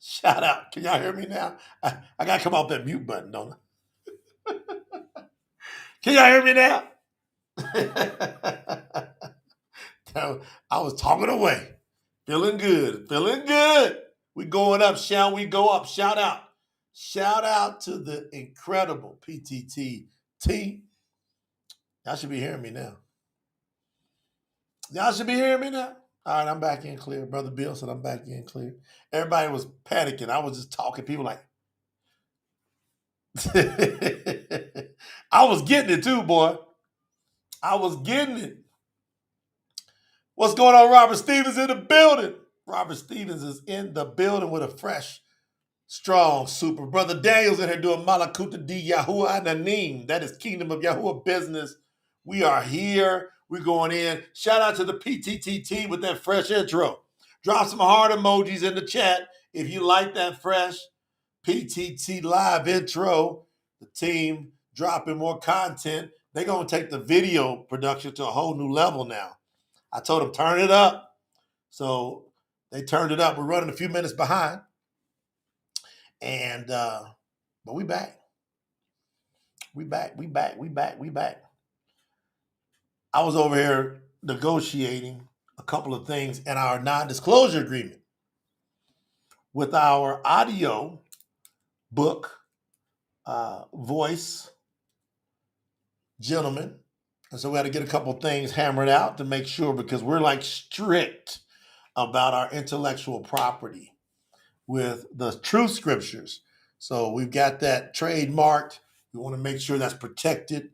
Shout out. Can y'all hear me now? I got to come off that mute button, don't I? Can y'all hear me now? I was talking away. Feeling good. Feeling good. We going up. Shall we go up? Shout out. Shout out to the incredible PTT team. Y'all should be hearing me now. Y'all should be hearing me now. All right, I'm back in clear. Brother Bill said I'm back in clear. Everybody was panicking. I was just talking. People like, I was getting it too, boy. I was getting it. What's going on? Robert Stevens in the building. Robert Stevens is in the building with a fresh, strong super. Brother Daniel's in here doing Malakuta di Yahuwah Nanim. That is Kingdom of Yahuwah business. We are here. We're going in. Shout out to the PTT team with that fresh intro. Drop some heart emojis in the chat if you like that fresh PTT live intro. The team dropping more content. They're going to take the video production to a whole new level now. I told them, turn it up. So they turned it up. We're running a few minutes behind. And, but we back. We back. I was over here negotiating a couple of things in our non-disclosure agreement with our audio book voice gentleman. And so we had to get a couple of things hammered out to make sure, because we're like strict about our intellectual property with the true scriptures. So we've got that trademarked. We want to make sure that's protected.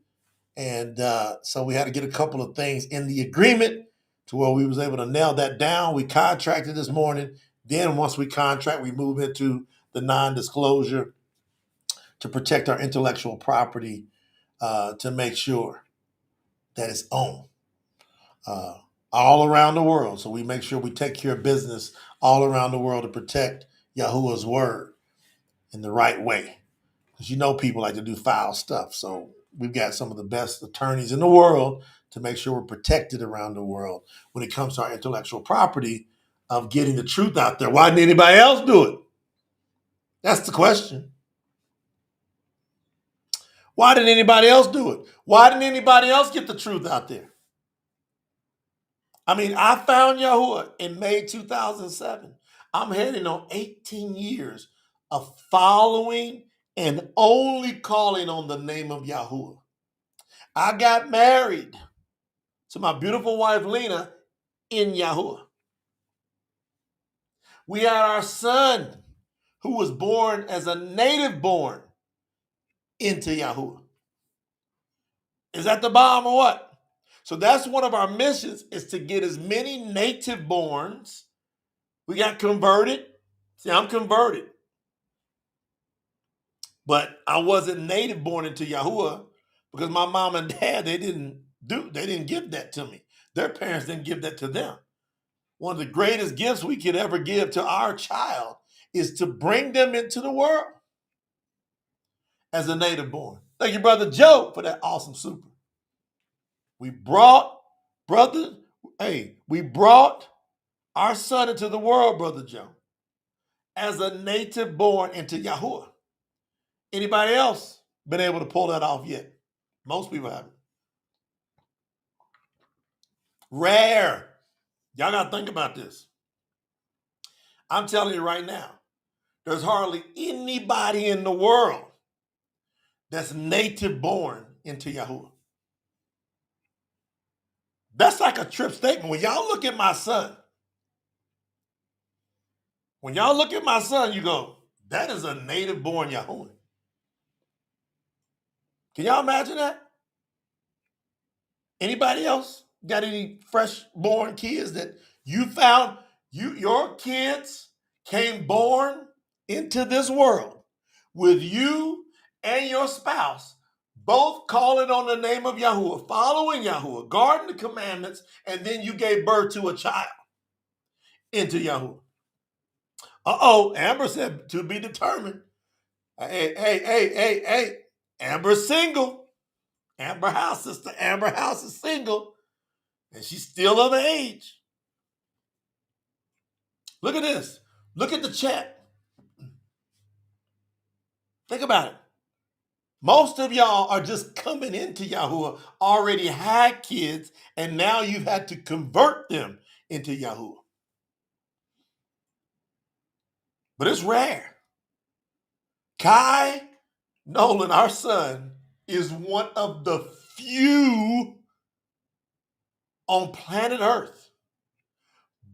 And so we had to get a couple of things in the agreement to where we was able to nail that down. We contracted this morning. Then once we contract, we move into the non-disclosure to protect our intellectual property, to make sure that it's owned all around the world. So we make sure we take care of business all around the world to protect Yahuwah's word in the right way. Because you know people like to do foul stuff. So we've got some of the best attorneys in the world to make sure we're protected around the world when it comes to our intellectual property of getting the truth out there. Why didn't anybody else do it? That's the question. Why didn't anybody else do it? Why didn't anybody else get the truth out there? I mean, I found Yahuwah in May 2007. I'm heading on 18 years of following and only calling on the name of Yahuwah. I got married to my beautiful wife, Lena, in Yahuwah. We had our son, who was born as a native born into Yahuwah. Is that the bomb or what? So that's one of our missions, is to get as many native borns. We got converted. See, I'm converted. But I wasn't native born into Yahuwah because my mom and dad, they didn't give that to me. Their parents didn't give that to them. One of the greatest gifts we could ever give to our child is to bring them into the world as a native born. Thank you, Brother Joe, for that awesome super. We brought our son into the world, Brother Joe, as a native born into Yahuwah. Anybody else been able to pull that off yet? Most people haven't. Rare. Y'all got to think about this. I'm telling you right now, there's hardly anybody in the world that's native born into Yahuwah. That's like a trip statement. When y'all look at my son, you go, that is a native born Yahuwah. Can y'all imagine that? Anybody else got any fresh born kids that you found? Your kids came born into this world with you and your spouse both calling on the name of Yahuwah, following Yahuwah, guarding the commandments, and then you gave birth to a child into Yahuwah. Amber said to be determined. Hey. Amber's single. Sister Amber House is single, and she's still of age. Look at this. Look at the chat. Think about it. Most of y'all are just coming into Yahuwah, already had kids, and now you've had to convert them into Yahuwah. But it's rare. Kai Nolan, our son, is one of the few on planet Earth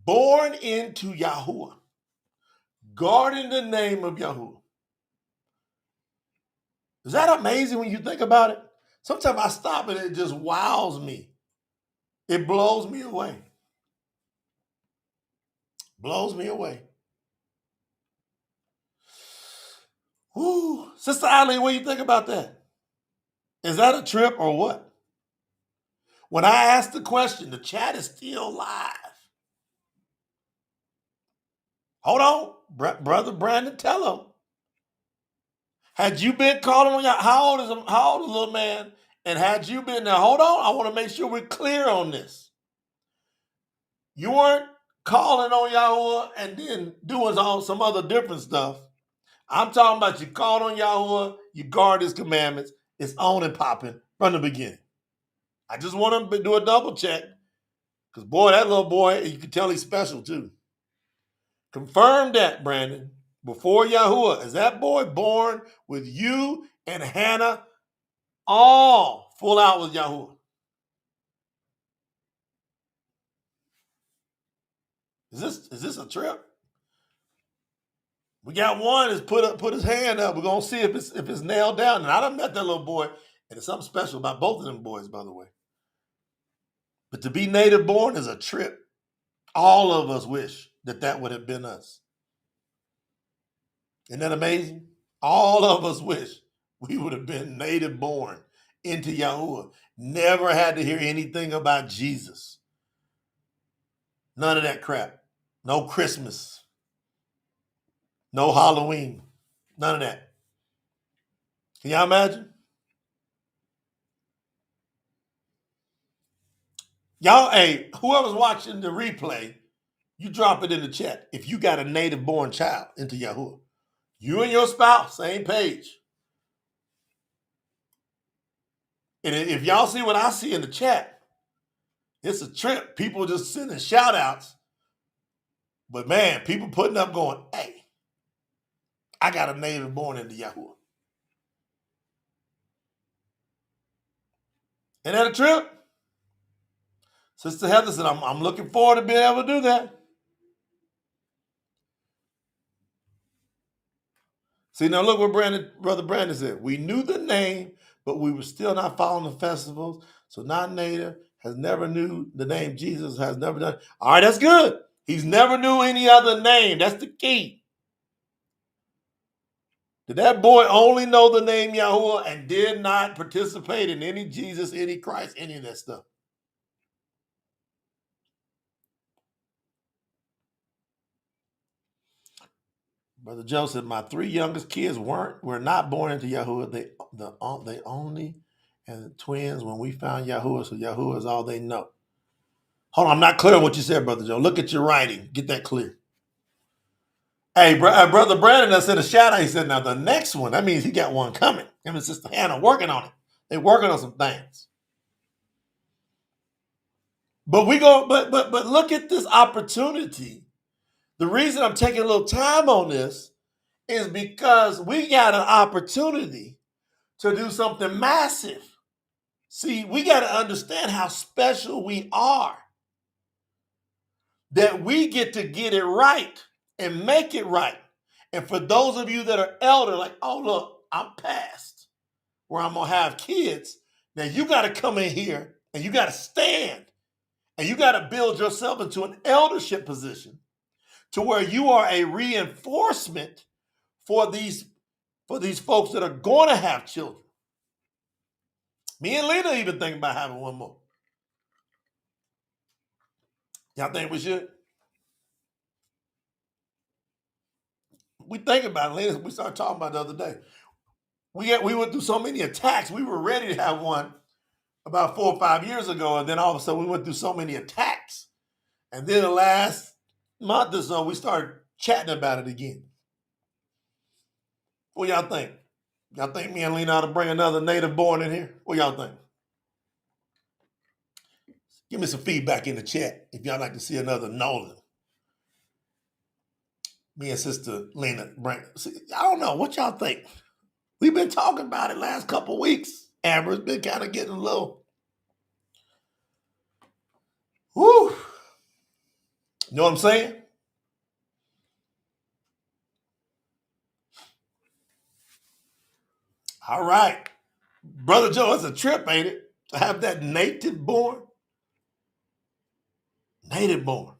born into Yahuwah, guarding the name of Yahuwah. Is that amazing when you think about it? Sometimes I stop and it just wows me. It blows me away. Blows me away. Woo. Sister Eileen, what do you think about that? Is that a trip or what? When I ask the question, the chat is still live. Hold on, Brother Brandon, tell him. Had you been calling on Yahweh, how old is the little man? And had you been there, hold on, I want to make sure we're clear on this. You weren't calling on Yahweh and then doing some other different stuff. I'm talking about you called on Yahweh, you guard his commandments, it's on and popping from the beginning. I just want to do a double check because, boy, that little boy, you can tell he's special too. Confirm that, Brandon, before Yahuwah. Is that boy born with you and Hannah all full out with Yahuwah? Is this a trip? We got one that's put his hand up. We're gonna see if it's nailed down. And I done met that little boy, and there's something special about both of them boys, by the way. But to be native born is a trip. All of us wish that would have been us. Isn't that amazing? All of us wish we would have been native born into Yahuwah. Never had to hear anything about Jesus. None of that crap. No Christmas. No Halloween. None of that. Can y'all imagine? Y'all, hey, whoever's watching the replay, you drop it in the chat if you got a native born child into Yahuwah. You and your spouse, same page. And if y'all see what I see in the chat, it's a trip. People just sending shout outs. But man, people putting up going, hey, I got a native born into Yahuwah. Ain't that a trip? Sister Heather said, I'm looking forward to being able to do that. See, now look what Brother Brandon said. We knew the name, but we were still not following the festivals. So not native, has never knew the name Jesus, has never done. All right, that's good. He's never knew any other name. That's the key. Did that boy only know the name Yahuwah and did not participate in any Jesus, any Christ, any of that stuff? Brother Joe said, my three youngest kids were not born into Yahuwah. They only and twins when we found Yahuwah. So Yahuwah is all they know. Hold on, I'm not clear on what you said, Brother Joe. Look at your writing. Get that clear. Hey, Brother Brandon, I said a shout out. He said, now the next one, that means he got one coming. Him and Sister Hannah working on it. They're working on some things. But but look at this opportunity. The reason I'm taking a little time on this is because we got an opportunity to do something massive. See, we got to understand how special we are. That we get to get it right and make it right. And for those of you that are elder, like, oh, look, I'm past where I'm going to have kids. Now you got to come in here and you got to stand and you got to build yourself into an eldership position to where you are a reinforcement for these folks that are going to have children. Me and Lena even thinking about having one more. Y'all think we should? We think about it, Lena. We started talking about it the other day. We went through so many attacks. We were ready to have one about 4 or 5 years ago, and then all of a sudden we went through so many attacks. And then the last month or so, we started chatting about it again. What y'all think? Y'all think me and Lena ought to bring another native born in here? What y'all think? Give me some feedback in the chat if y'all like to see another Nolan. Me and Sister Lena bring. See, I don't know. What y'all think? We've been talking about it last couple weeks. Amber's been kind of getting low. Whew. You know what I'm saying? All right. Brother Joe, it's a trip, ain't it? To have that native born. Native born.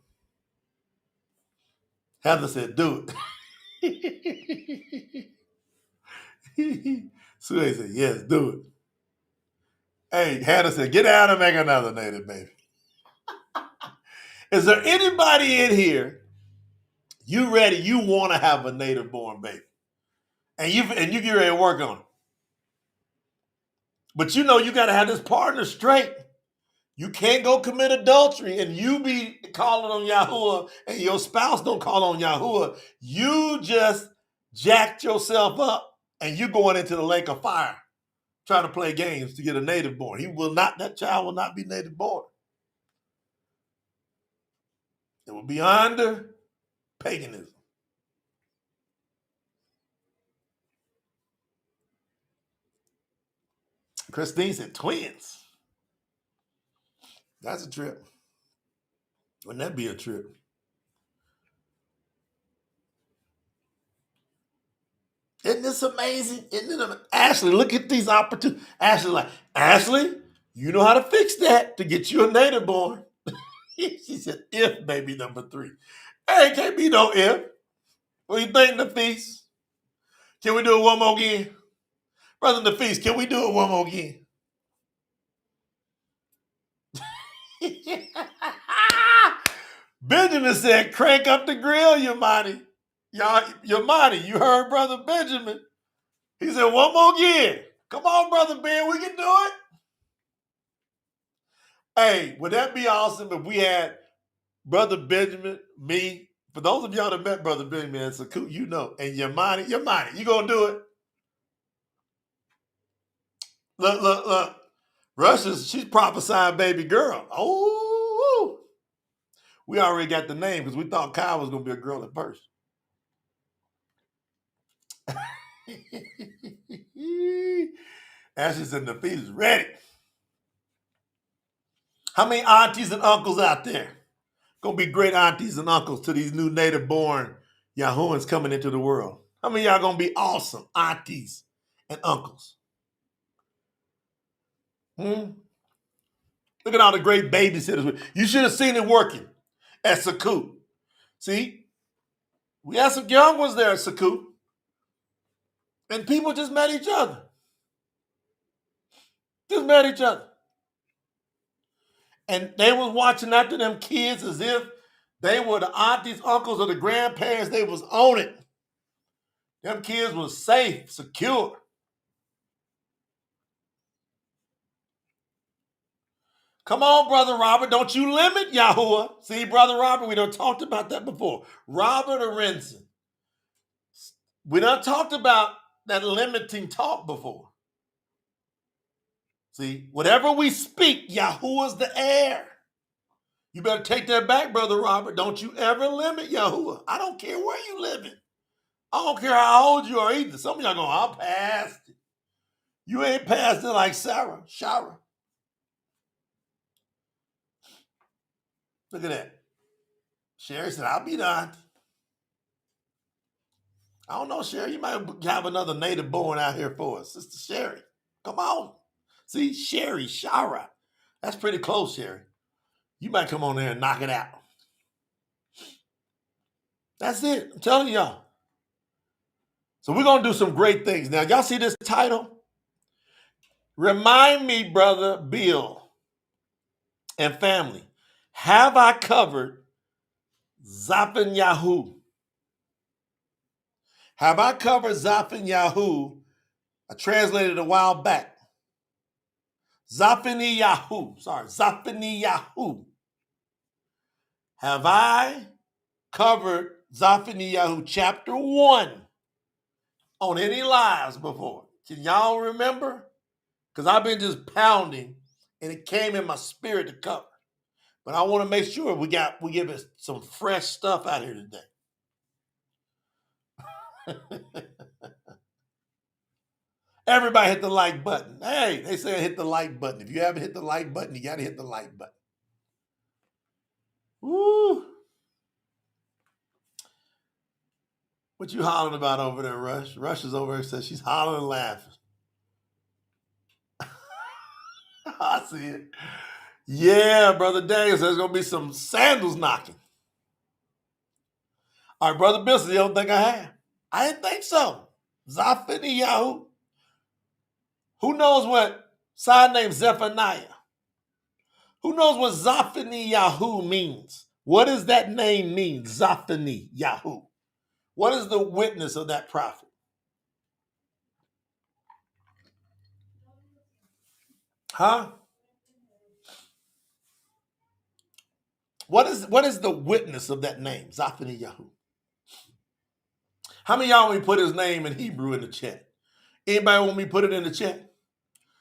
Heather said, do it. Sue said, yes, do it. Hey, Hannah said, get out and make another native baby. Is there anybody in here, you ready, you want to have a native born baby? And you get ready to work on it. But you know you got to have this partner straight. You can't go commit adultery and you be calling on Yahuwah and your spouse don't call on Yahuwah. You just jacked yourself up and you going into the lake of fire trying to play games to get a native born. That child will not be native born. It will be under paganism. Christine said twins. That's a trip. Wouldn't that be a trip? Isn't this amazing? Isn't it? Ashley, look at these opportunities. Ashley, you know how to fix that to get you a native born. She said, if baby number 3. Hey, can't be no if. What do you think, Nafis? Can we do it one more again? Brother Nafis, can we do it one more again? Benjamin said, crank up the grill, Yamani. Yamani, you heard Brother Benjamin. He said, one more again. Come on, Brother Ben, we can do it. Hey, would that be awesome if we had Brother Benjamin, me, for those of y'all that met Brother Benjamin and Sakut, you know, and Yamani, you gonna do it? Look. Russia's, she's prophesying baby girl. Oh, we already got the name because we thought Kyle was gonna be a girl at first. Ashley said the feet is ready. How many aunties and uncles out there? Gonna be great aunties and uncles to these new native born Yahuahs coming into the world. How many of y'all gonna be awesome aunties and uncles? Look at all the great babysitters. You should have seen it working at Sakut. See, we had some young ones there at Sakut, and people just met each other. Just met each other. And they was watching after them kids as if they were the aunties, uncles, or the grandparents. They was on it. Them kids was safe, secure. Come on, Brother Robert. Don't you limit Yahuwah. See, Brother Robert, we done talked about that before. Robert Arinson. We done talked about that limiting talk before. See, whatever we speak, Yahuwah's the heir. You better take that back, Brother Robert. Don't you ever limit Yahuwah. I don't care where you living. I don't care how old you are either. Some of y'all going, I'm past it. You ain't past it like Sarah. Look at that. Sherry said, I'll be done. I don't know, Sherry. You might have another native born out here for us. Sister Sherry. Come on. See, Sherry, Shara. That's pretty close, Sherry. You might come on there and knock it out. That's it. I'm telling y'all. So we're going to do some great things. Now, y'all see this title? Remind me, Brother Bill and family, have I covered Zephaniah? Have I covered Zephaniah? I translated it a while back. Zephaniah. Have I covered Zephaniah chapter 1 on any lives before? Can y'all remember? Because I've been just pounding, and it came in my spirit to cover. But I want to make sure we give it some fresh stuff out here today. Everybody hit the like button. Hey, they say hit the like button. If you haven't hit the like button, you got to hit the like button. Woo! What you hollering about over there, Rush? Rush is over there, says she's hollering and laughing. I see it. Yeah, Brother Daniel says there's going to be some sandals knocking. All right, Brother Bilson, you don't think I have? I didn't think so. Zephaniah. Who knows what side name Zephaniah? Who knows what Tsapaniyahu means? What does that name mean, Zephaniah? What is the witness of that prophet? Huh? What is the witness of that name, Zephaniah? How many of y'all want me to put his name in Hebrew in the chat? Anybody want me to put it in the chat?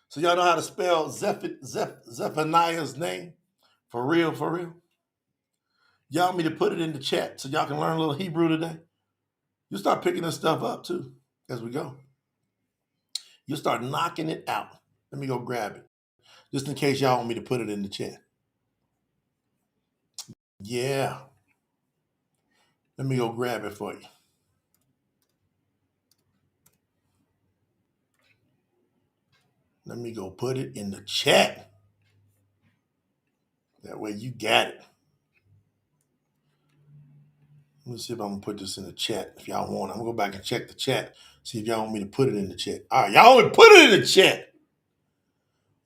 So y'all know how to spell Zephaniah's name? For real, for real? Y'all want me to put it in the chat so y'all can learn a little Hebrew today? You'll start picking this stuff up too as we go. You'll start knocking it out. Let me go grab it. Just in case y'all want me to put it in the chat. Yeah. Let me go grab it for you. Let me go put it in the chat. That way you got it. Let me see if I'm going to put this in the chat if y'all want. I'm going to go back and check the chat. See if y'all want me to put it in the chat. All right, y'all want me to put it in the chat.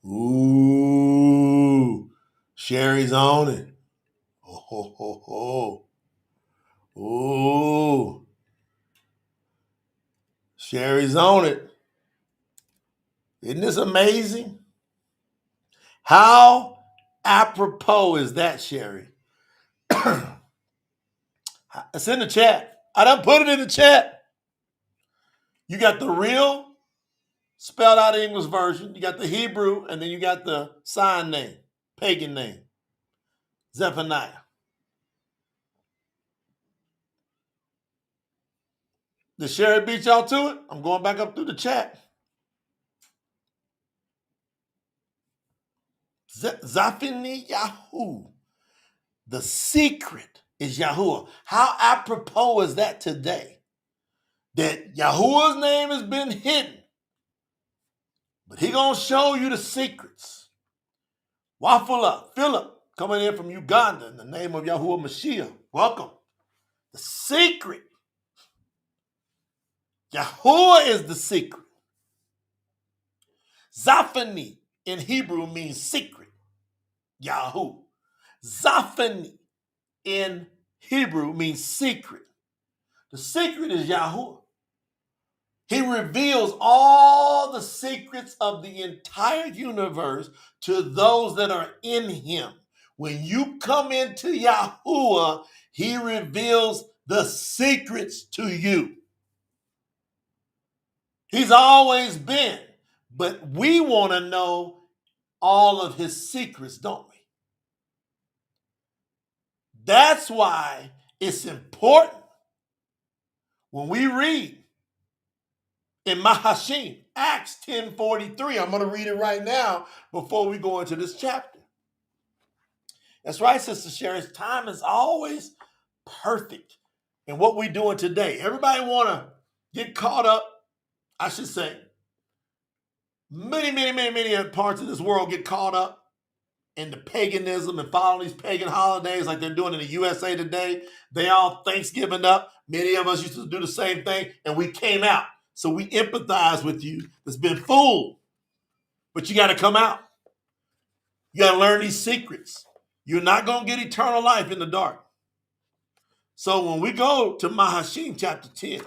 Ooh. Sherry's on it. Oh, ho, ho, ho. Ooh. Sherry's on it. Isn't this amazing? How apropos is that, Sherry? It's in the chat. I done put it in the chat. You got the real spelled out English version. You got the Hebrew, and then you got the sign name, pagan name, Zephaniah. Did Sherry beat y'all to it? I'm going back up through the chat. Zephaniyahu. The secret is Yahuwah. How apropos is that today? That Yahuwah's name has been hidden. But he gonna show you the secrets. YAHUAH, Philip, coming in from Uganda in the name of Yahuwah Mashiach. Welcome. The secret. Yahuwah is the secret. Zaphani in Hebrew means secret. Yahu. Zaphani in Hebrew means secret. The secret is Yahuwah. He reveals all the secrets of the entire universe to those that are in him. When you come into Yahuwah, he reveals the secrets to you. He's always been, but we want to know all of his secrets, don't we? That's why it's important when we read in Mahashim, Acts 10:43. I'm going to read it right now before we go into this chapter. That's right, Sister Sherry. Time is always perfect in what we're doing today. Everybody want to get caught up, I should say. Many parts of this world get caught up in the paganism and following these pagan holidays like they're doing in the USA today. They all Thanksgiving up. Many of us used to do the same thing, and we came out. So we empathize with you that's been fooled. But you got to come out. You got to learn these secrets. You're not going to get eternal life in the dark. So when we go to Mahashim chapter 10,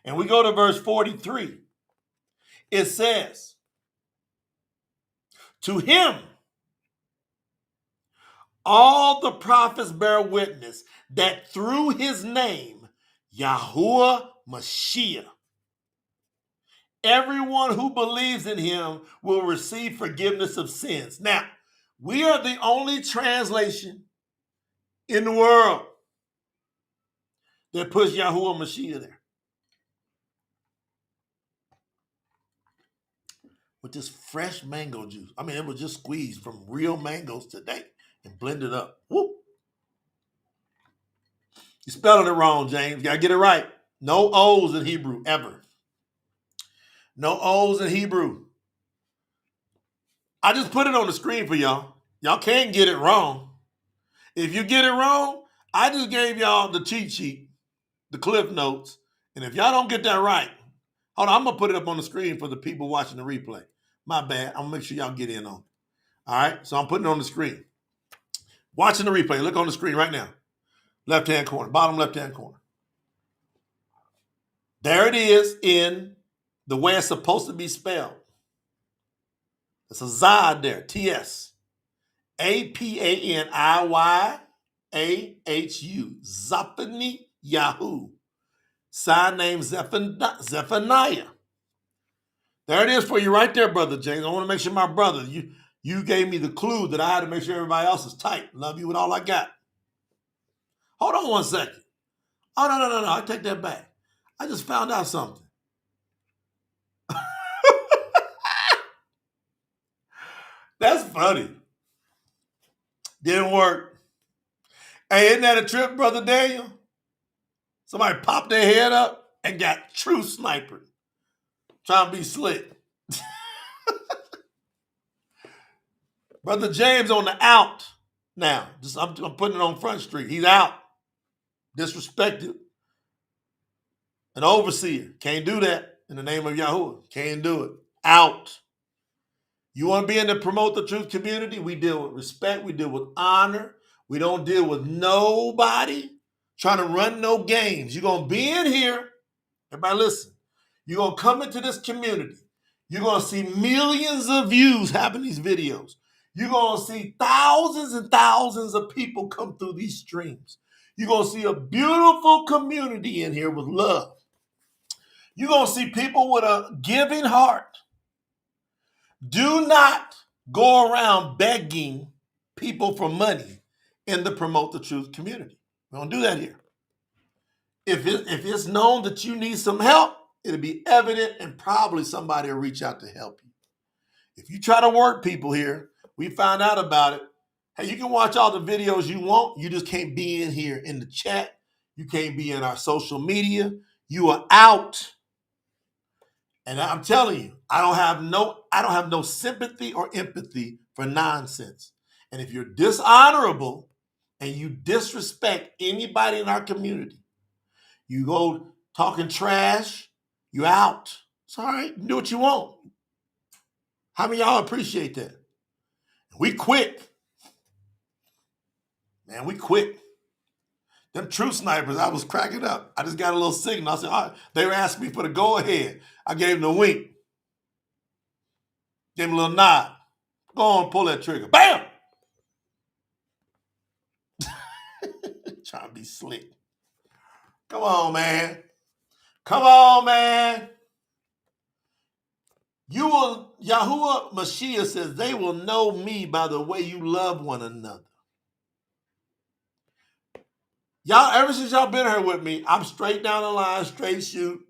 and we go to verse 43, it says, to him, all the prophets bear witness that through his name, Yahuwah Mashiach, everyone who believes in him will receive forgiveness of sins. Now, we are the only translation in the world that puts YAHUAH Mashiach there. With this fresh mango juice. I mean, it was just squeezed from real mangoes today and blended up. Whoop. You spelling it wrong, James. You gotta get it right. No O's in Hebrew, ever. No O's in Hebrew. I just put it on the screen for y'all. Y'all can't get it wrong. If you get it wrong, I just gave y'all the cheat sheet, the cliff notes. And if y'all don't get that right, hold on, I'm gonna put it up on the screen for the people watching the replay. My bad. I'm gonna make sure y'all get in on it. All right, so I'm putting it on the screen. Watching the replay, look on the screen right now. Left-hand corner, bottom left-hand corner. There it is in the way it's supposed to be spelled. It's a Zod there, T-S. Apaniyahu. Zephaniyahu. Sign name Zephaniah. There it is for you right there, Brother James. I want to make sure my brother, you gave me the clue that I had to make sure everybody else is tight. Love you with all I got. Hold on one second. Oh, no. I take that back. I just found out something. That's funny. Didn't work. Hey, isn't that a trip, Brother Daniel? Somebody popped their head up and got true sniper. Trying to be slick. Brother James on the out now. I'm putting it on Front Street. He's out. Disrespected. An overseer. Can't do that in the name of YAHUAH. Can't do it. Out. You want to be in the promote the truth community? We deal with respect. We deal with honor. We don't deal with nobody trying to run no games. You're going to be in here. Everybody listen. You're going to come into this community. You're going to see millions of views having these videos. You're going to see thousands and thousands of people come through these streams. You're going to see a beautiful community in here with love. You're going to see people with a giving heart. Do not go around begging people for money in the Promote the Truth community. We don't do that here. If it's known that you need some help, it'll be evident and probably somebody will reach out to help you. If you try to work people here, we find out about it. Hey, you can watch all the videos you want. You just can't be in here in the chat. You can't be in our social media. You are out. And I'm telling you, I don't have no sympathy or empathy for nonsense. And if you're dishonorable and you disrespect anybody in our community, you go talking trash, you out. It's all right. You do what you want. How many of y'all appreciate that? We quick. Man, we quick. Them true snipers, I was cracking up. I just got a little signal. I said, all right. They were asking me for the go-ahead. I gave them the wink. Gave them a little nod. Go on, pull that trigger. Bam! Trying to be slick. Come on, man. Come on, man. YAHUAH Mashiach says, they will know me by the way you love one another. Y'all, ever since y'all been here with me, I'm straight down the line, straight shoot.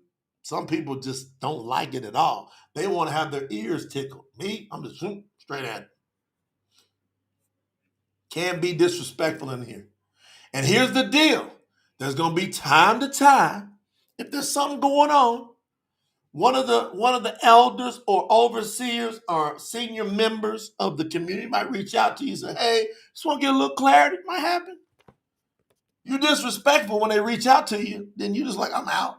Some people just don't like it at all. They want to have their ears tickled. Me, I'm just straight at it. Can't be disrespectful in here. And here's the deal. There's going to be time to time, if there's something going on, one of the elders or overseers or senior members of the community might reach out to you and say, hey, just want to get a little clarity. It might happen. You're disrespectful when they reach out to you, then you just like, I'm out.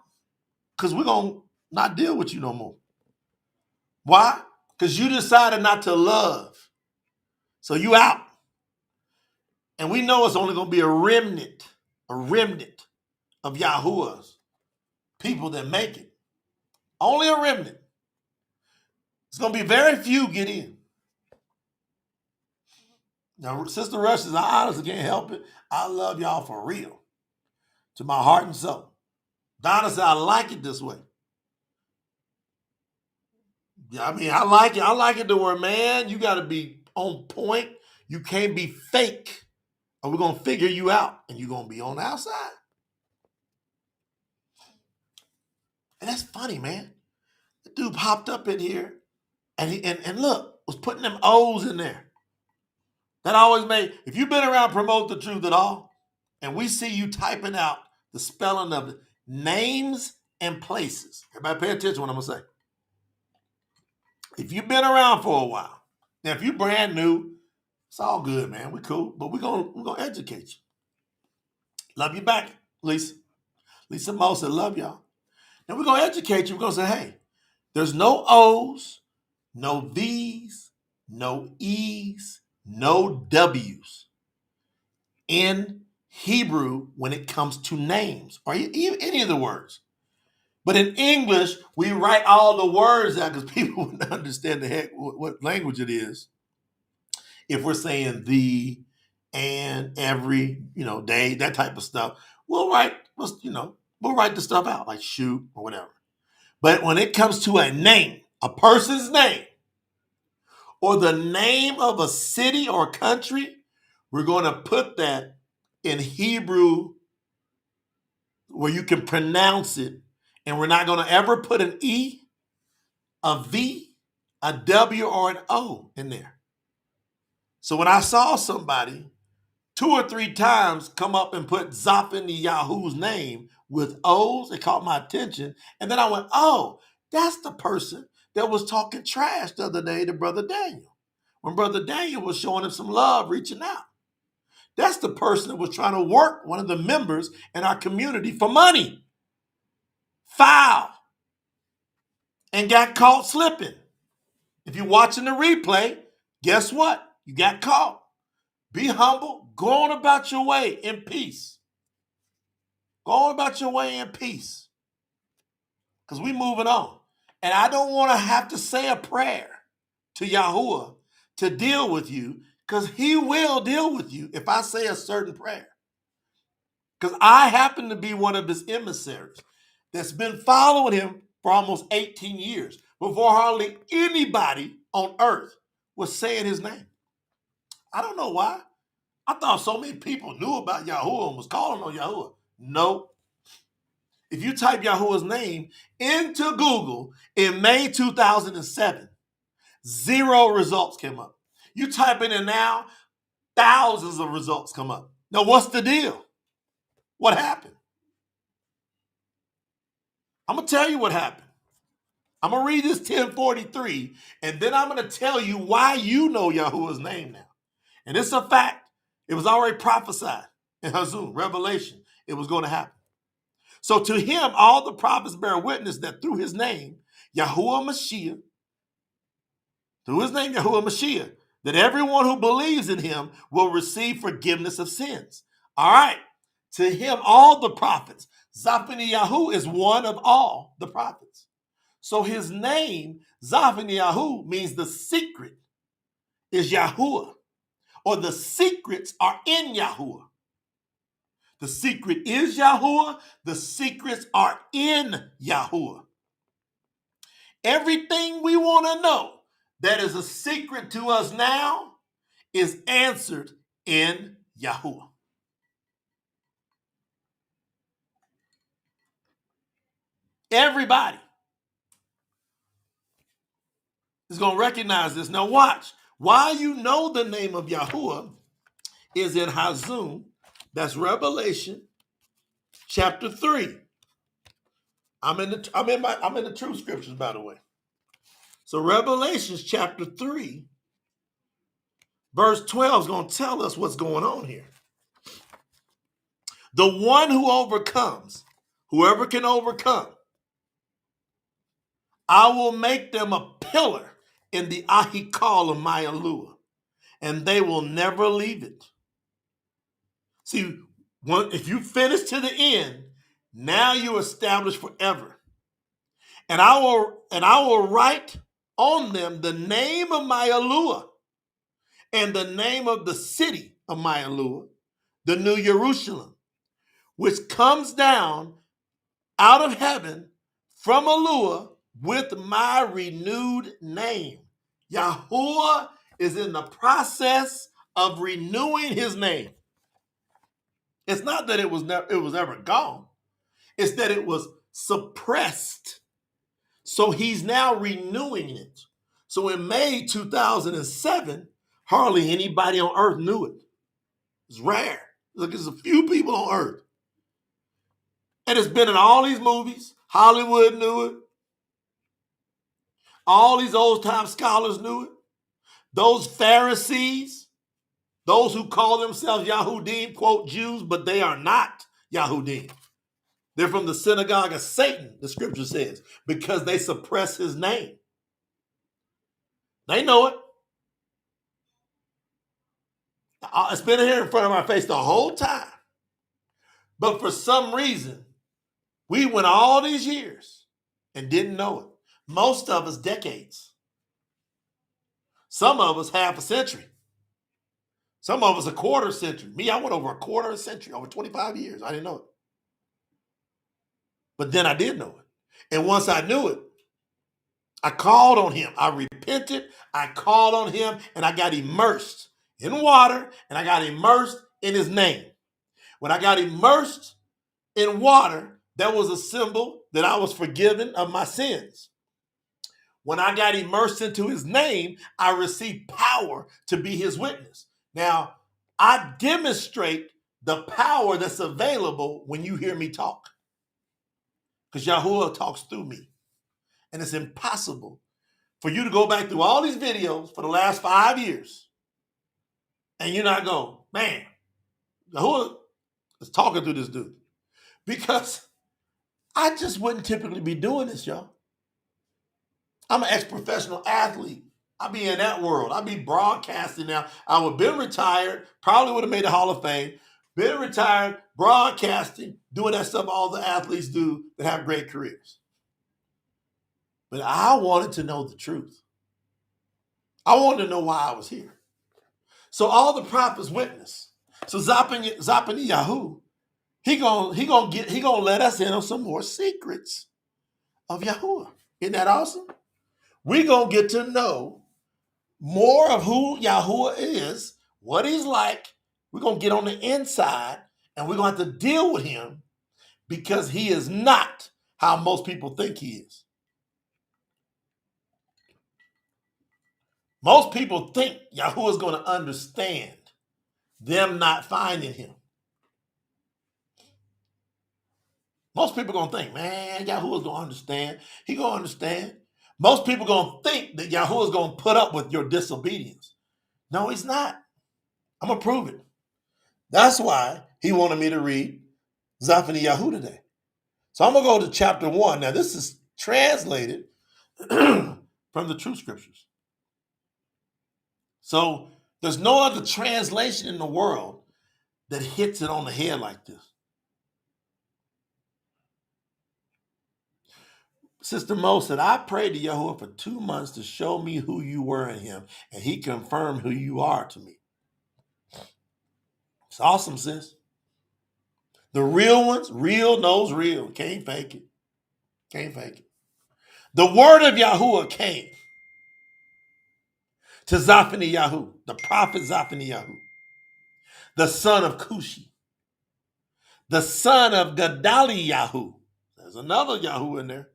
Because we're going to not deal with you no more. Why? Because you decided not to love. So you out. And we know it's only going to be a remnant of YAHUAHs, people that make it. Only a remnant. It's going to be very few get in. Now, Sister Rush says, I honestly can't help it. I love y'all for real. To my heart and soul. Donna said, I like it this way. I mean, I like it. I like it to where, man, you got to be on point. You can't be fake, or we're going to figure you out, and you're going to be on the outside. And that's funny, man. The dude popped up in here, and and look, was putting them O's in there. That always made, if you've been around Promote the Truth at all, and we see you typing out the spelling of the names and places. Everybody pay attention to what I'm going to say. If you've been around for a while, now if you're brand new, it's all good, man. We cool, but we're gonna educate you. Love you back, Lisa. Lisa Mo said, love y'all. Now we're gonna educate you. We're gonna say, hey, there's no O's, no V's, no E's, no W's in Hebrew when it comes to names or any of the words. But in English, we write all the words out because people wouldn't understand the heck what language it is. If we're saying the, and, every, day, that type of stuff, we'll write the stuff out like shoot or whatever. But when it comes to a name, a person's name, or the name of a city or country, we're going to put that in Hebrew where you can pronounce it. And we're not going to ever put an E, a V, a W, or an O in there. So when I saw somebody 2 or 3 times come up and put Zephaniyahu's name with O's, it caught my attention. And then I went, oh, that's the person that was talking trash the other day to Brother Daniel. When Brother Daniel was showing him some love, reaching out. That's the person that was trying to work one of the members in our community for money. Foul. And got caught slipping. If you're watching the replay, guess what? You got caught. Be humble. Go on about your way in peace. Go on about your way in peace. Because we're moving on. And I don't want to have to say a prayer to Yahuwah to deal with you, because he will deal with you if I say a certain prayer. Because I happen to be one of his emissaries that's been following him for almost 18 years before hardly anybody on earth was saying his name. I don't know why. I thought so many people knew about Yahuwah and was calling on Yahuwah. Nope. If you type Yahuwah's name into Google in May 2007, 0 results came up. You type it in now, thousands of results come up. Now, what's the deal? What happened? I'm going to tell you what happened. I'm going to read this 1043, and then I'm going to tell you why you know Yahuwah's name now. And it's a fact. It was already prophesied in Hazum, Revelation. It was going to happen. So to him, all the prophets bear witness that through his name, Yahuwah Mashiach, that everyone who believes in him will receive forgiveness of sins. All right. To him, all the prophets. Tsapaniyahu is one of all the prophets. So his name, Zephaniah, means the secret is Yahuwah, or the secrets are in Yahuwah. The secret is Yahuwah. The secrets are in Yahuwah. Everything we want to know that is a secret to us now is answered in Yahuwah. Everybody is going to recognize this. Now watch. Why you know the name of Yahuwah is in Hazum. That's Revelation chapter 3. I'm in the true scriptures, by the way. So Revelation chapter 3, verse 12 is going to tell us what's going on here. The one who overcomes, whoever can overcome, I will make them a pillar in the ahikal of my Yahuwah, and they will never leave it. See, if you finish to the end, now you're established forever. And I will write on them the name of my Yahuwah and the name of the city of my Yahuwah, the New Jerusalem, which comes down out of heaven from Yahuwah, with my renewed name. YAHUAH is in the process of renewing his name. It's not that it was ever gone. It's that it was suppressed. So he's now renewing it. So in May 2007, hardly anybody on earth knew it. It's rare. Look, there's a few people on earth. And it's been in all these movies. Hollywood knew it. All these old-time scholars knew it. Those Pharisees, those who call themselves Yahudim, quote Jews, but they are not Yahudim. They're from the synagogue of Satan, the scripture says, because they suppress his name. They know it. It's been here in front of our face the whole time. But for some reason, we went all these years and didn't know it. Most of us decades. Some of us half a century. Some of us a quarter century. Me, I went over a quarter century, over 25 years. I didn't know it. But then I did know it. And once I knew it, I called on him. I repented. I called on him, and I got immersed in water, and I got immersed in his name. When I got immersed in water, that was a symbol that I was forgiven of my sins. When I got immersed into his name, I received power to be his witness. Now, I demonstrate the power that's available when you hear me talk. Because YAHUAH talks through me. And it's impossible for you to go back through all these videos for the last 5 years and you're not going, man, YAHUAH is talking through this dude. Because I just wouldn't typically be doing this, y'all. I'm an ex-professional athlete. I'd be in that world. I'd be broadcasting now. I would have been retired, probably would have made the Hall of Fame, been retired, broadcasting, doing that stuff all the athletes do that have great careers. But I wanted to know the truth. I wanted to know why I was here. So all the prophets witness. So Tsapaniyahu, he gonna let us in on some more secrets of YAHUAH. Isn't that awesome? We're gonna get to know more of who YAHUAH is, what he's like. We're gonna get on the inside and we're gonna have to deal with him because he is not how most people think he is. Most people think YAHUAH is going to understand them not finding him. Most people are going to think, man, YAHUAH is going to understand. He going to understand. Most people are going to think that YAHUAH is going to put up with your disobedience. No, he's not. I'm going to prove it. That's why he wanted me to read Zephaniah today. So I'm going to go to chapter 1. Now, this is translated from the True Scriptures. So there's no other translation in the world that hits it on the head like this. Sister Mo said, I prayed to YAHUAH for 2 months to show me who you were in him, and he confirmed who you are to me. It's awesome, sis. The real ones, real knows real. Can't fake it. Can't fake it. The word of YAHUAH came to Zephaniah, the prophet Zephaniah, the son of Cushi, the son of Gedaliah. There's another Yahu in there.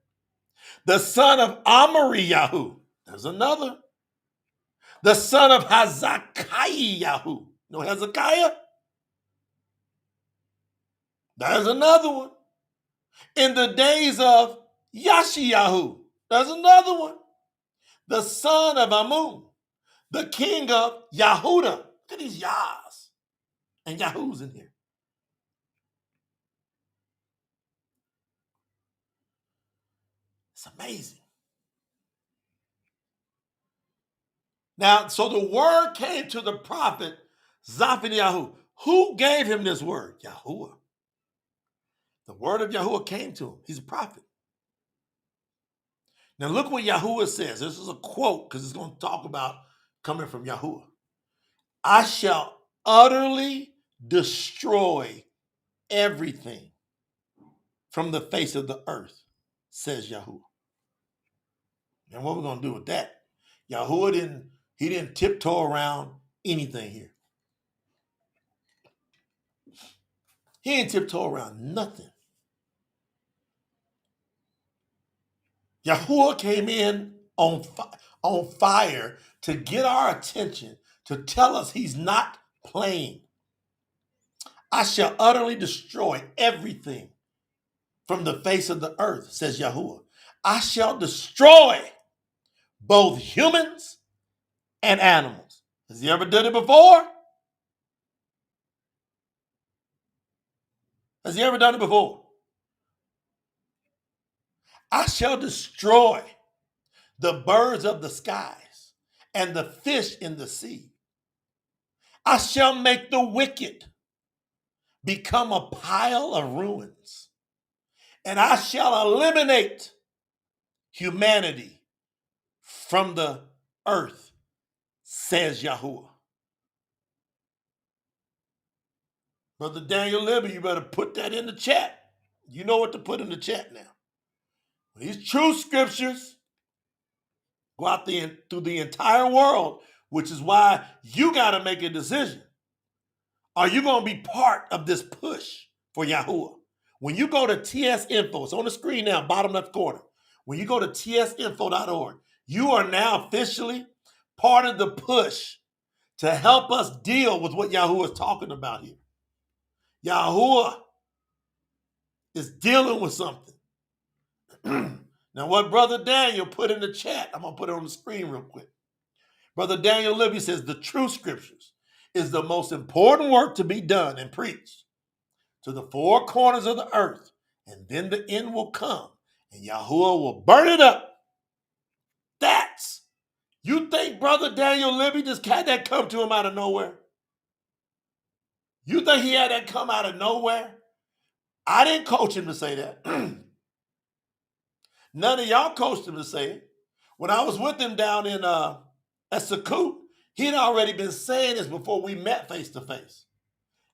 The son of Amariyahu. There's another. The son of Hezekiah. No Hezekiah? There's another one. In the days of Yashiyahu. There's another one. The son of Amun. The king of Yahudah. Look at these Yahs and Yahu's in here. It's amazing. Now, so the word came to the prophet Zephaniah. Who gave him this word? YAHUAH. The word of YAHUAH came to him. He's a prophet. Now look what YAHUAH says. This is a quote because it's going to talk about coming from YAHUAH. I shall utterly destroy everything from the face of the earth, says YAHUAH. And what we're going to do with that? Yahuwah didn't tiptoe around anything here. He didn't tiptoe around nothing. Yahuwah came in on fire to get our attention, to tell us he's not playing. I shall utterly destroy everything from the face of the earth, says Yahuwah. I shall destroy both humans and animals. Has he ever done it before? Has he ever done it before? I shall destroy the birds of the skies and the fish in the sea. I shall make the wicked become a pile of ruins, and I shall eliminate humanity from the earth, says Yahuwah. Brother Daniel Libby, you better put that in the chat. You know what to put in the chat now. These true scriptures go out through the entire world, which is why you got to make a decision. Are you going to be part of this push for Yahuwah? When you go to TS Info, it's on the screen now, bottom left corner. When you go to tsinfo.org, you are now officially part of the push to help us deal with what Yahuwah is talking about here. Yahuwah is dealing with something. Now, what Brother Daniel put in the chat, I'm going to put it on the screen real quick. Brother Daniel Libby says the true scriptures is the most important work to be done and preached to the four corners of the earth, and then the end will come, and Yahuwah will burn it up. You think Brother Daniel Libby just had that come to him out of nowhere? You think he had that come out of nowhere? I didn't coach him to say that. None of y'all coached him to say it. When I was with him down in at Sukkot, he had already been saying this before we met face to face.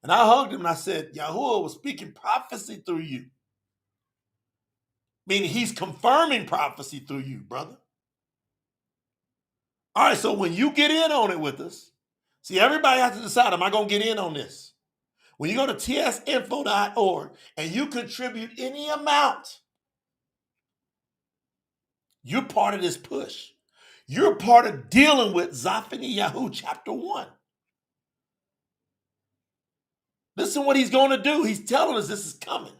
And I hugged him and I said, Yahuwah was speaking prophecy through you. Meaning he's confirming prophecy through you, brother. All right, so when you get in on it with us, see, everybody has to decide, am I going to get in on this? When you go to tsinfo.org and you contribute any amount, you're part of this push. You're part of dealing with Zephaniah chapter 1. Listen what he's going to do. He's telling us this is coming.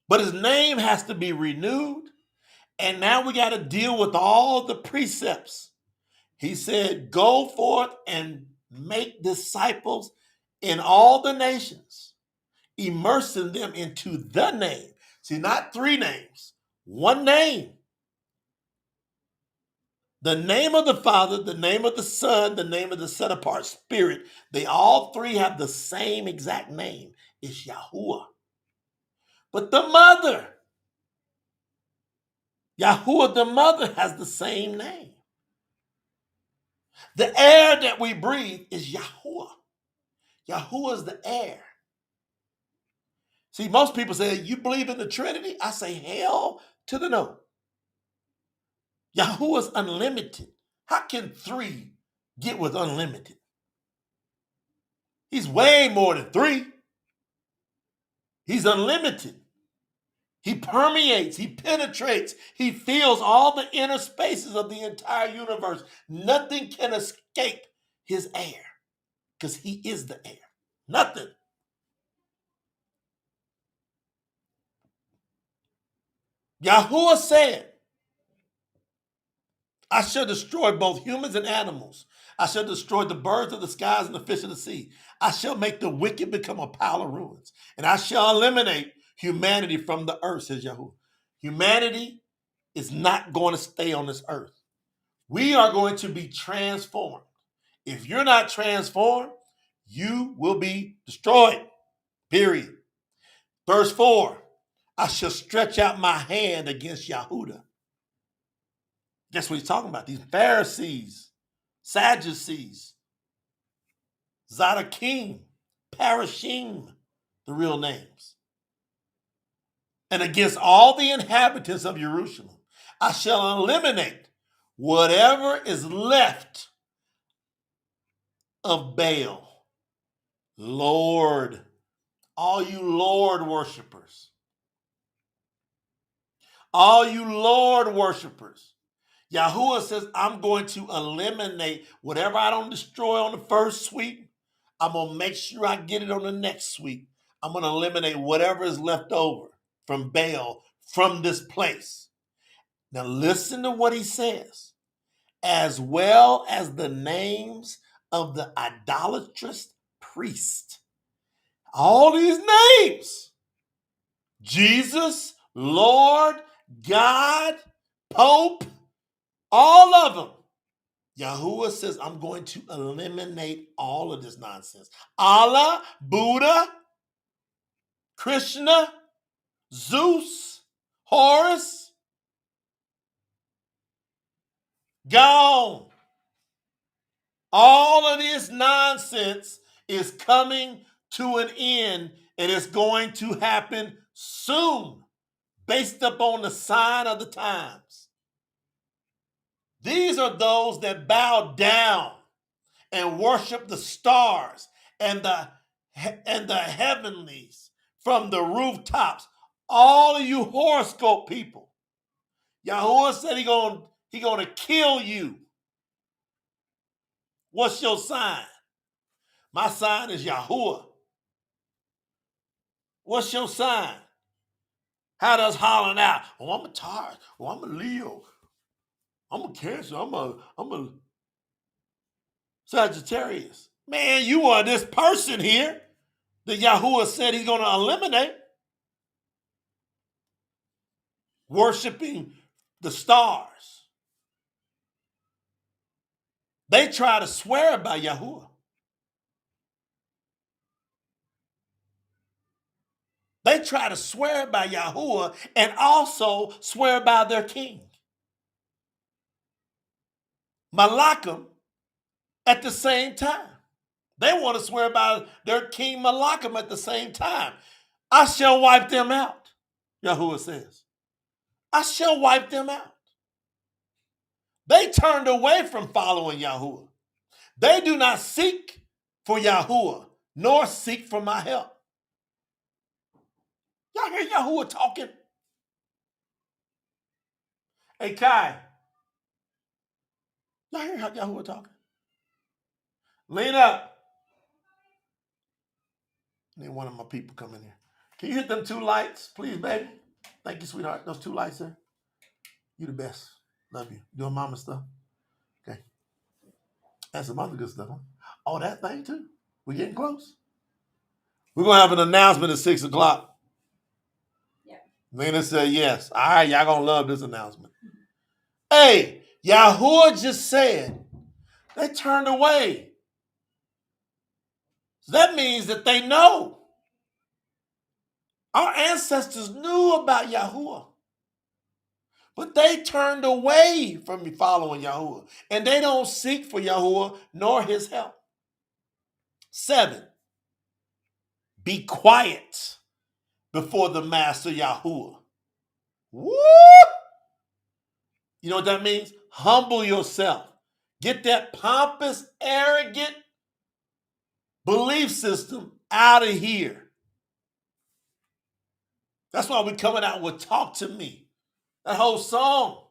But his name has to be renewed. And now we got to deal with all the precepts. He said, go forth and make disciples in all the nations, immersing them into the name. See, not three names, one name. The name of the Father, the name of the Son, the name of the set apart Spirit, they all three have the same exact name. It's Yahuwah. But the mother, Yahuwah the mother, has the same name. The air that we breathe is Yahuwah. Yahuwah is the air. See, most people say, you believe in the Trinity? I say, hell to the no. Yahuwah is unlimited. How can three get with unlimited? He's way more than three. He's unlimited. He permeates, he penetrates, he fills all the inner spaces of the entire universe. Nothing can escape his air because he is the air. Nothing. Yahuwah said, I shall destroy both humans and animals. I shall destroy the birds of the skies and the fish of the sea. I shall make the wicked become a pile of ruins. And I shall eliminate humanity from the earth, says Yahuwah. Humanity is not going to stay on this earth. We are going to be transformed. If you're not transformed, you will be destroyed. Period. Verse 4, I shall stretch out my hand against Yahudah. Guess what he's talking about? These Pharisees, Sadducees, Zadokim, Parashim, the real names. And against all the inhabitants of Jerusalem, I shall eliminate whatever is left of Baal. Lord, all you Lord worshipers, all you Lord worshipers. Yahuwah says, I'm going to eliminate whatever I don't destroy on the first sweep. I'm going to make sure I get it on the next sweep. I'm going to eliminate whatever is left over from Baal from this place. Now listen to what he says. As well as the names of the idolatrous priest. All these names. Jesus, Lord, God, Pope, all of them. Yahuwah says, I'm going to eliminate all of this nonsense. Allah, Buddha, Krishna, Zeus, Horus, gone. All of this nonsense is coming to an end, and it's going to happen soon, based upon the sign of the times. These are those that bow down and worship the stars and the heavenlies from the rooftops. All of you horoscope people. Yahuwah said he gonna kill you. What's your sign? My sign is Yahuwah. What's your sign? How does hollering out? Oh, I'm a Taurus. Oh, I'm a Leo. I'm a Cancer. I'm a Sagittarius. Man, you are this person here that Yahuwah said he's going to eliminate. Worshiping the stars. They try to swear by Yahuwah. They try to swear by Yahuwah and also swear by their king. Malachim at the same time. They want to swear by their king Malachim at the same time. I shall wipe them out, Yahuwah says. I shall wipe them out. They turned away from following Yahuwah. They do not seek for Yahuwah, nor seek for my help. Y'all hear Yahuwah talking? Hey, Kai. Y'all hear Yahuwah talking? Lean up. I need one of my people come in here. Can you hit them 2 lights, please, baby? Thank you, sweetheart. Those 2 lights there. You the best. Love you. Doing mama stuff. Okay. That's some other good stuff, huh? Oh, that thing too? We getting close? We're going to have an announcement at 6 o'clock. Yeah. Lena said yes. All right, y'all going to love this announcement. Hey, Yahuwah just said they turned away. So that means that they know. Our ancestors knew about Yahuwah. But they turned away from following Yahuwah. And they don't seek for Yahuwah nor his help. 7, be quiet before the master Yahuwah. Woo! You know what that means? Humble yourself. Get that pompous, arrogant belief system out of here. That's why we're coming out with Talk to Me. That whole song.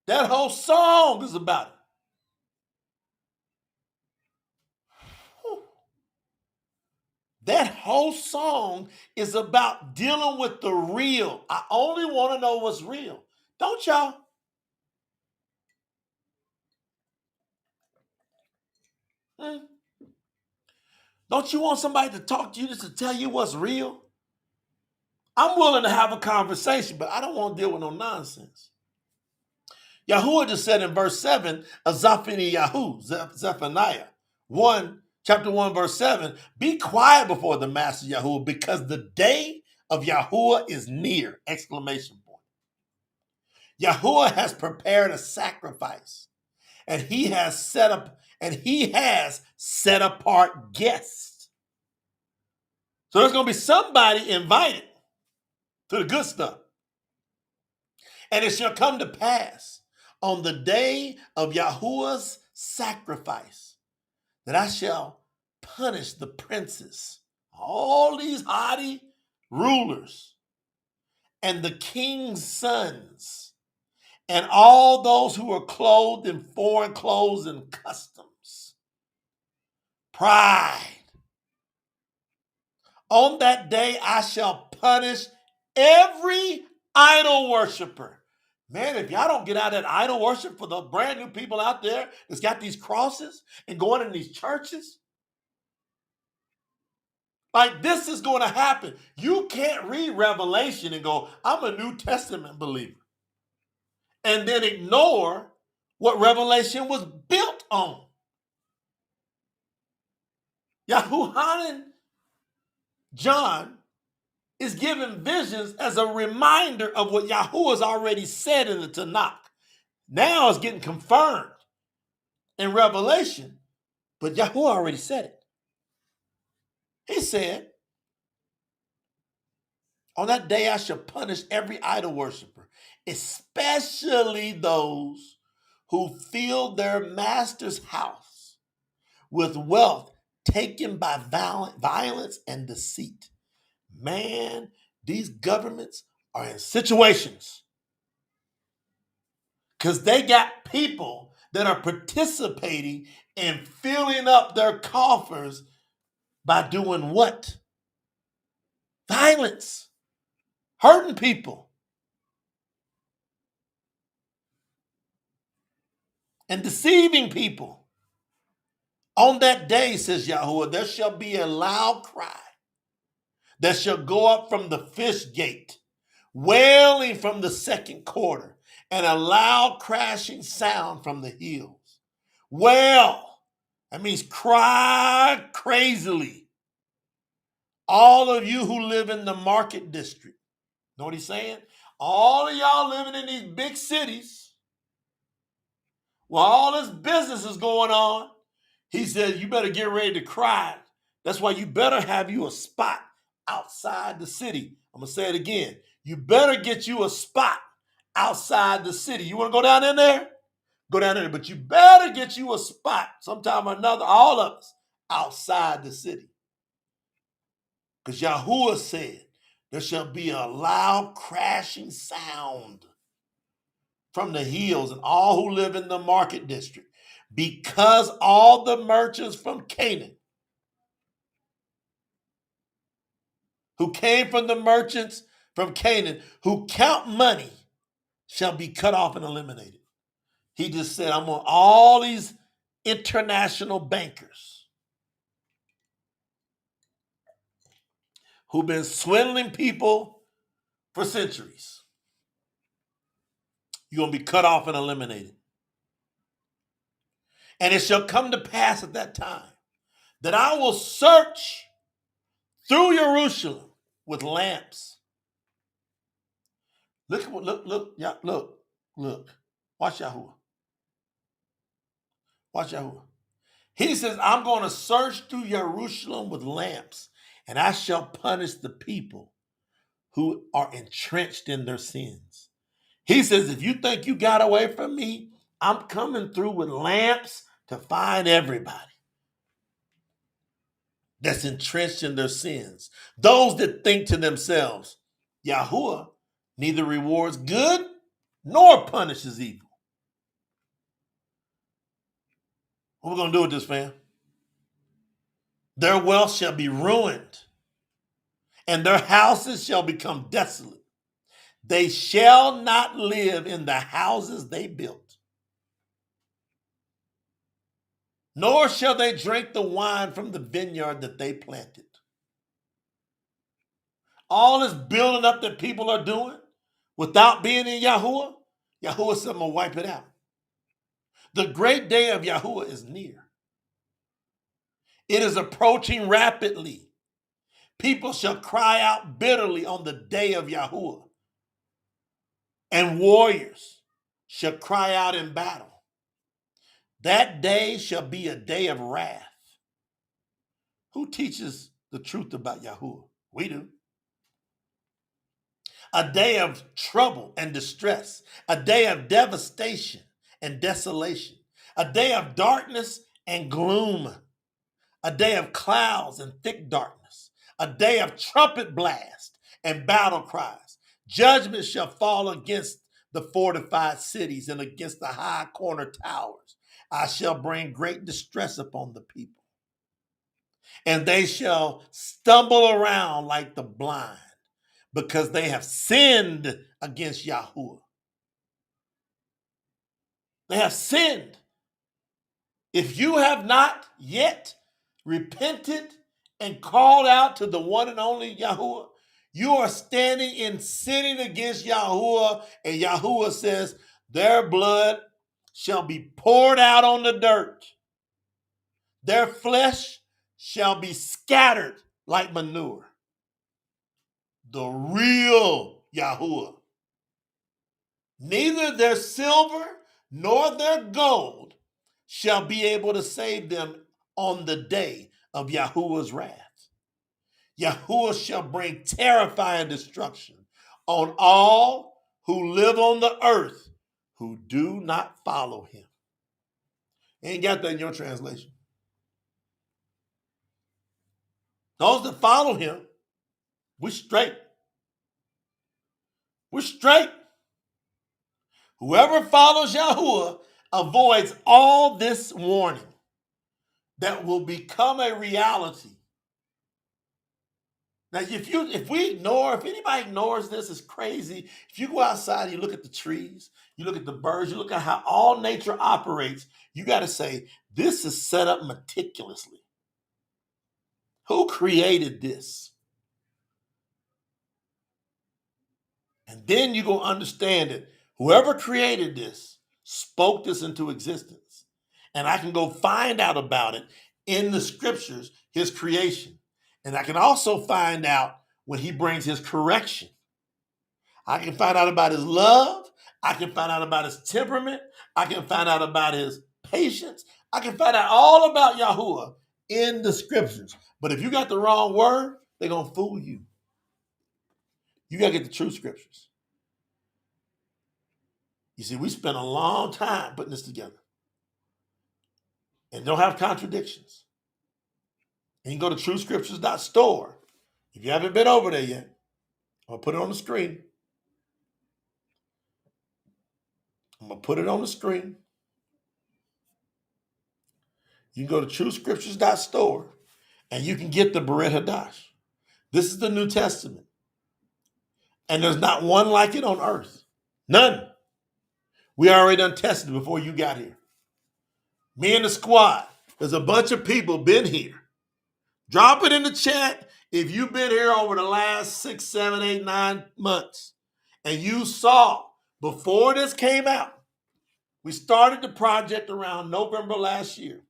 That whole song is about it. That whole song is about dealing with the real. I only want to know what's real. Don't y'all? Don't you want somebody to talk to you just to tell you what's real? I'm willing to have a conversation, but I don't want to deal with no nonsense. Yahuwah just said in verse 7 of Zephaniah, chapter 1, verse 7, be quiet before the master Yahuwah because the day of Yahuwah is near! Exclamation point. Yahuwah has prepared a sacrifice, and he has set apart guests. So there's going to be somebody invited to the good stuff. And it shall come to pass on the day of Yahuwah's sacrifice that I shall punish the princes, all these haughty rulers, and the king's sons, and all those who are clothed in foreign clothes and customs. Pride. On that day I shall punish every idol worshiper. Man, if y'all don't get out of that idol worship for the brand new people out there that's got these crosses and going in these churches, like this is going to happen. You can't read Revelation and go, I'm a New Testament believer, and then ignore what Revelation was built on. YAHUAH John is given visions as a reminder of what Yahuwah has already said in the Tanakh. Now it's getting confirmed in Revelation, but Yahuwah already said it. He said, on that day I shall punish every idol worshiper, especially those who fill their master's house with wealth taken by violence and deceit. Man, these governments are in situations because they got people that are participating in filling up their coffers by doing what? Violence, hurting people, and deceiving people. On that day, says Yahuwah, there shall be a loud cry that shall go up from the fish gate, wailing from the second quarter, and a loud crashing sound from the hills. Wail, that means cry crazily. All of you who live in the market district, know what he's saying? All of y'all living in these big cities, where all this business is going on, he said, you better get ready to cry. That's why you better have you a spot outside the city. I'm going to say it again. You better get you a spot outside the city. You want to go down in there? Go down in there. But you better get you a spot sometime or another, all of us, outside the city. Because Yahuwah said, there shall be a loud crashing sound from the hills and all who live in the market district, because all the merchants from Canaan who came from the merchants from Canaan who count money shall be cut off and eliminated. He just said, I'm on all these international bankers who've been swindling people for centuries. You're going to be cut off and eliminated. And it shall come to pass at that time that I will search through Jerusalem with lamps. Look, yeah, look. Watch Yahuwah. Watch Yahuwah. He says, I'm going to search through Jerusalem with lamps, and I shall punish the people who are entrenched in their sins. He says, if you think you got away from me, I'm coming through with lamps to find everybody that's entrenched in their sins. Those that think to themselves, Yahuwah neither rewards good nor punishes evil. What are we going to do with this, fam? Their wealth shall be ruined, and their houses shall become desolate. They shall not live in the houses they built, nor shall they drink the wine from the vineyard that they planted. All this building up that people are doing without being in Yahuwah, Yahuwah said, I'm going to wipe it out. The great day of Yahuwah is near. It is approaching rapidly. People shall cry out bitterly on the day of Yahuwah, and warriors shall cry out in battle. That day shall be a day of wrath. Who teaches the truth about Yahuwah? We do. a day of trouble and distress, a day of devastation and desolation, a day of darkness and gloom, a day of clouds and thick darkness, a day of trumpet blast and battle cries. Judgment shall fall against the fortified cities and against the high corner towers. I shall bring great distress upon the people, and they shall stumble around like the blind, because they have sinned against YAHUAH. They have sinned. If you have not yet repented and called out to the one and only YAHUAH, you are standing in sinning against YAHUAH, and YAHUAH says, their blood shall be poured out on the dirt. Their flesh shall be scattered like manure. The real YAHUAH. Neither their silver nor their gold shall be able to save them on the day of YAHUAH's wrath. YAHUAH shall bring terrifying destruction on all who live on the earth who do not follow him. Ain't got that in your translation. Those that follow him, we're straight. We're straight. Whoever follows YAHUAH avoids all this warning that will become a reality. Now, if anybody ignores this, it's crazy. If you go outside and you look at the trees, you look at the birds, you look at how all nature operates, you got to say, this is set up meticulously. Who created this? And then you're going to understand it. Whoever created this spoke this into existence. And I can go find out about it in the scriptures, his creation. And I can also find out when he brings his correction. I can find out about his love. I can find out about his temperament. I can find out about his patience. I can find out all about YAHUAH in the scriptures. But if you got the wrong word, they're going to fool you. You got to get the true scriptures. You see, we spent a long time putting this together. And don't have contradictions. And you can go to truescriptures.store. If you haven't been over there yet, I'm going to put it on the screen. I'm going to put it on the screen. You can go to truescriptures.store and you can get the Beret Hadash. This is the New Testament. And there's not one like it on earth. None. We already done tested before you got here. Me and the squad. There's a bunch of people been here. Drop it in the chat if you've been here over the last 6, 7, 8, 9 months and you saw before this came out. We started the project around November last year.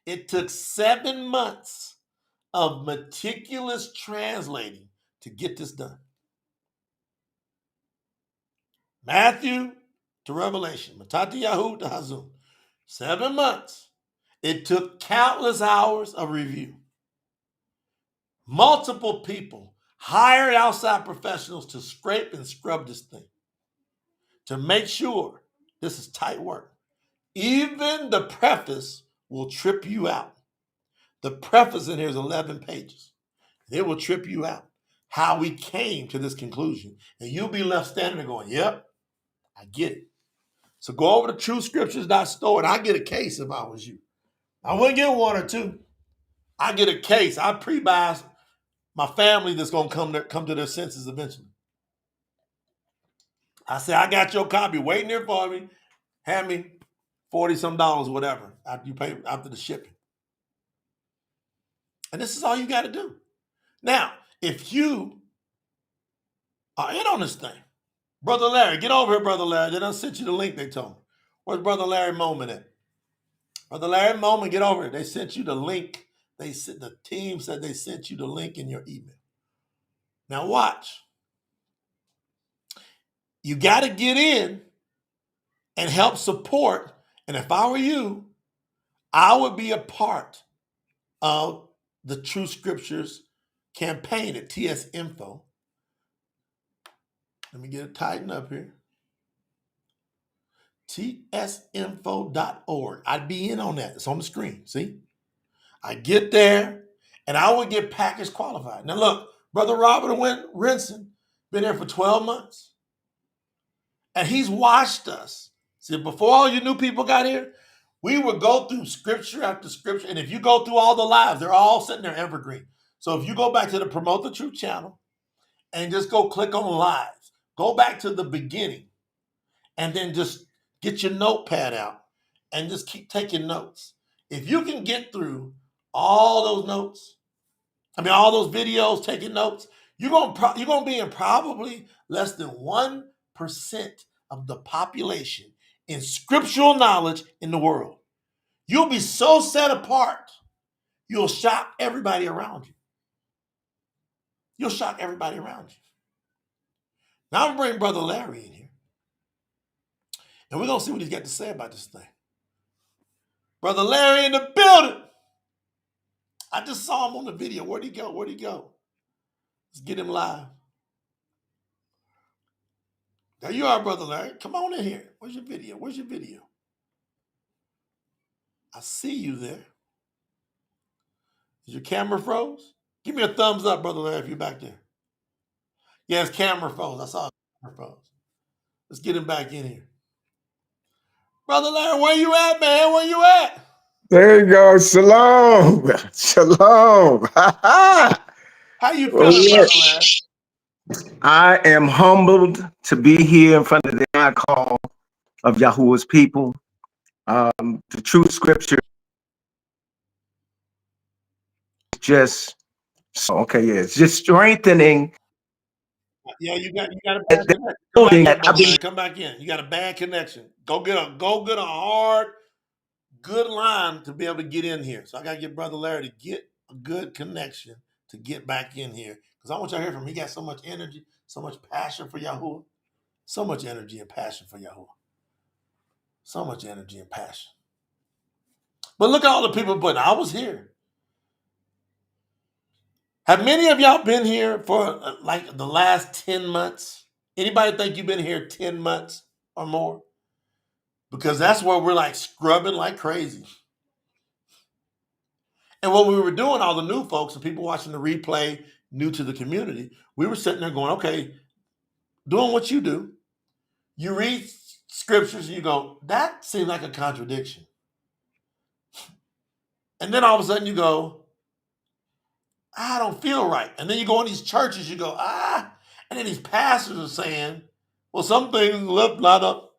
It took 7 months of meticulous translating to get this done. Matthew to Revelation, Tsapaniyahu to Hazum. 7 months. It took countless hours of review. Multiple people hired outside professionals to scrape and scrub this thing to make sure this is tight work. Even the preface will trip you out. The preface in here is 11 pages. It will trip you out how we came to this conclusion. And you'll be left standing there going, yep, I get it. So go over to truescriptures.store and I get a case if I was you. I wouldn't get one or two. I get a case. I pre-buy my family that's going to come to their senses eventually. I say, I got your copy waiting there for me. Hand me $40-some, whatever, after you pay after the shipping. And this is all you got to do. Now, if you are in on this thing, Brother Larry, get over here, Brother Larry. They done sent you the link, they told me. Where's Brother Larry Moment at? Brother Larry Moment, get over here. They sent you the link. The team said they sent you the link in your email. Now watch. You got to get in and help support. And if I were you, I would be a part of the True Scriptures campaign at TS Info. Let me get it tightened up here. tsinfo.org. I'd be in on that. It's on the screen. See? I get there and I would get package qualified. Now look, Brother Robert Renson, been there for 12 months. And he's watched us. See, before all you new people got here, we would go through scripture after scripture. And if you go through all the lives, they're all sitting there evergreen. So if you go back to the Promote the Truth channel and just go click on lives, go back to the beginning and then just get your notepad out and just keep taking notes. If you can get through all those notes, all those videos, taking notes, you're gonna be in probably less than 1% of the population in scriptural knowledge in the world. You'll be so set apart, you'll shock everybody around you. You'll shock everybody around you. Now I'm gonna bring Brother Larry in here, and we're gonna see what he's got to say about this thing. Brother Larry in the building. I just saw him on the video. Where'd he go? Where'd he go? Let's get him live. There you are, Brother Larry. Come on in here. Where's your video? Where's your video? I see you there. Is your camera froze? Give me a thumbs up, Brother Larry, if you're back there. Yeah, his camera froze. I saw his camera froze. Let's get him back in here. Brother Larry, where you at, man? Where you at? There you go. Shalom. Shalom. How you feeling, Brother Larry? I am humbled to be here in front of the high call of Yahuwah's people. The true scripture just it's just strengthening. Yeah, you got a bad connection. Come back in, Brother Larry. Come back in. You got a bad connection. Go get a hard, good line to be able to get in here. So I gotta get Brother Larry to get a good connection to get back in here. Because I want y'all to hear from him. He got so much energy, so much passion for Yahuwah. So much energy and passion for Yahuwah. So much energy and passion. But look at all the people putting. I was here. Have many of y'all been here for like the last 10 months? Anybody think you've been here 10 months or more? Because that's where we're like scrubbing like crazy. And what we were doing, all the new folks and people watching the replay, new to the community, we were sitting there going, okay, doing what you do. You read scriptures and you go, that seems like a contradiction. And then all of a sudden you go, I don't feel right. And then you go in these churches, you go, and then these pastors are saying, well, some things left not up.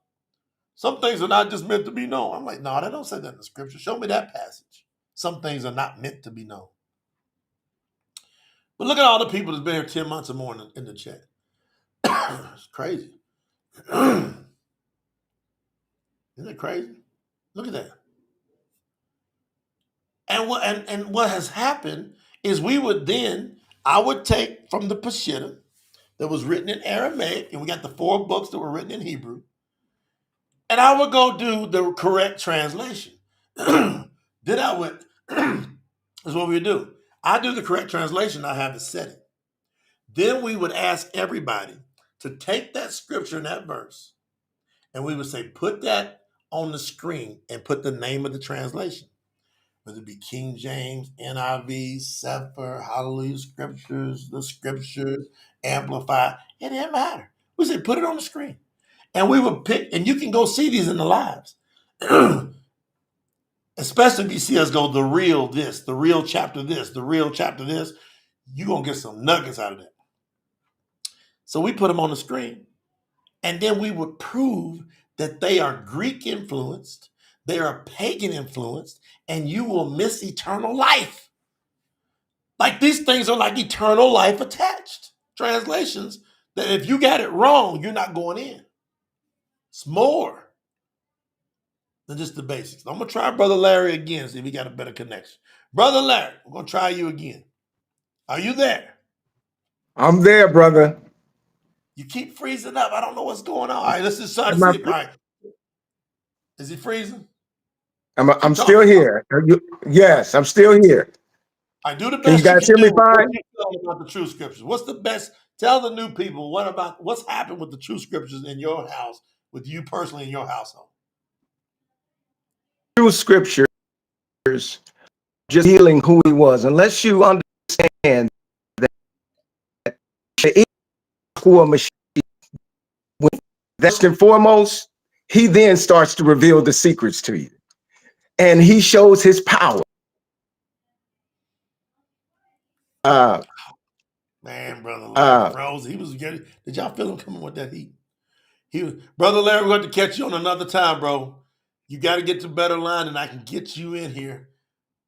Some things are not just meant to be known. I'm like, no, that don't say that in the scripture. Show me that passage. Some things are not meant to be known. But look at all the people that's been here 10 months or more in the chat. It's crazy. Isn't it crazy? Look at that. And what has happened is I would take from the Peshitta that was written in Aramaic, and we got the 4 books that were written in Hebrew, and I would go do the correct translation. Then I would, is what we would do. I do the correct translation, I have it set. Then we would ask everybody to take that scripture and that verse, and we would say, put that on the screen and put the name of the translation. Whether it be King James, NIV, Sefer, Hallelujah Scriptures, the Scriptures, Amplified, it didn't matter. We said, put it on the screen. And we would pick, and you can go see these in the lives. Especially if you see us go, the real this, the real chapter this, the real chapter this, you're going to get some nuggets out of that. So we put them on the screen. And then we would prove that they are Greek influenced, they are pagan influenced, and you will miss eternal life. Like these things are like eternal life attached. Translations that if you got it wrong, you're not going in. It's more than just the basics. I'm going to try Brother Larry again, see if he got a better connection. Brother Larry, I'm going to try you again. Are you there? I'm there, brother. You keep freezing up. I don't know what's going on. All right, let's just try to see it. All right. Is he freezing? I'm still here. Yes, I'm still here. I do the best Can you guys hear me fine? What you feel about the true scriptures? What's the best Tell the new people what's happened with the true scriptures in your house, with you personally in your household. True scriptures just healing who he was. Unless you understand that the Yahuwah Mashiach, first and foremost, he then starts to reveal the secrets to you. And he shows his power. Man, Brother Larry froze. He was getting. Did y'all feel him coming with that heat? Brother Larry, we're going to catch you on another time, bro. You got to get to better line, and I can get you in here.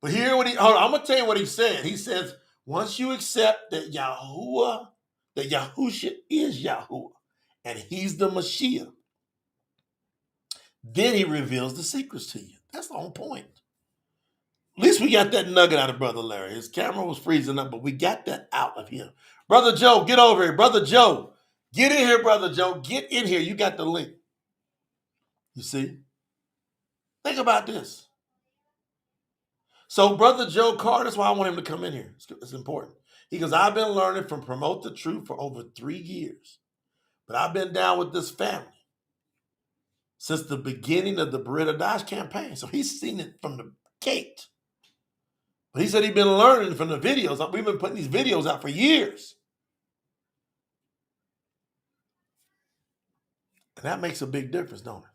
But hold on, I'm going to tell you what he said. He says, once you accept that Yahuwah, that Yahusha is Yahuwah, and he's the Mashiach, then he reveals the secrets to you. That's the whole point. At least we got that nugget out of Brother Larry. His camera was freezing up, but we got that out of him. Brother Joe, get over here. Brother Joe, get in here, Brother Joe. Get in here. You got the link. You see? Think about this. So Brother Joe Carter, that's why I want him to come in here. It's important. He goes, I've been learning from Promote the Truth for over 3 years, but I've been down with this family since the beginning of the Beretta Dodge campaign. So he's seen it from the gate. But he said he's been learning from the videos. We've been putting these videos out for years. And that makes a big difference, don't it?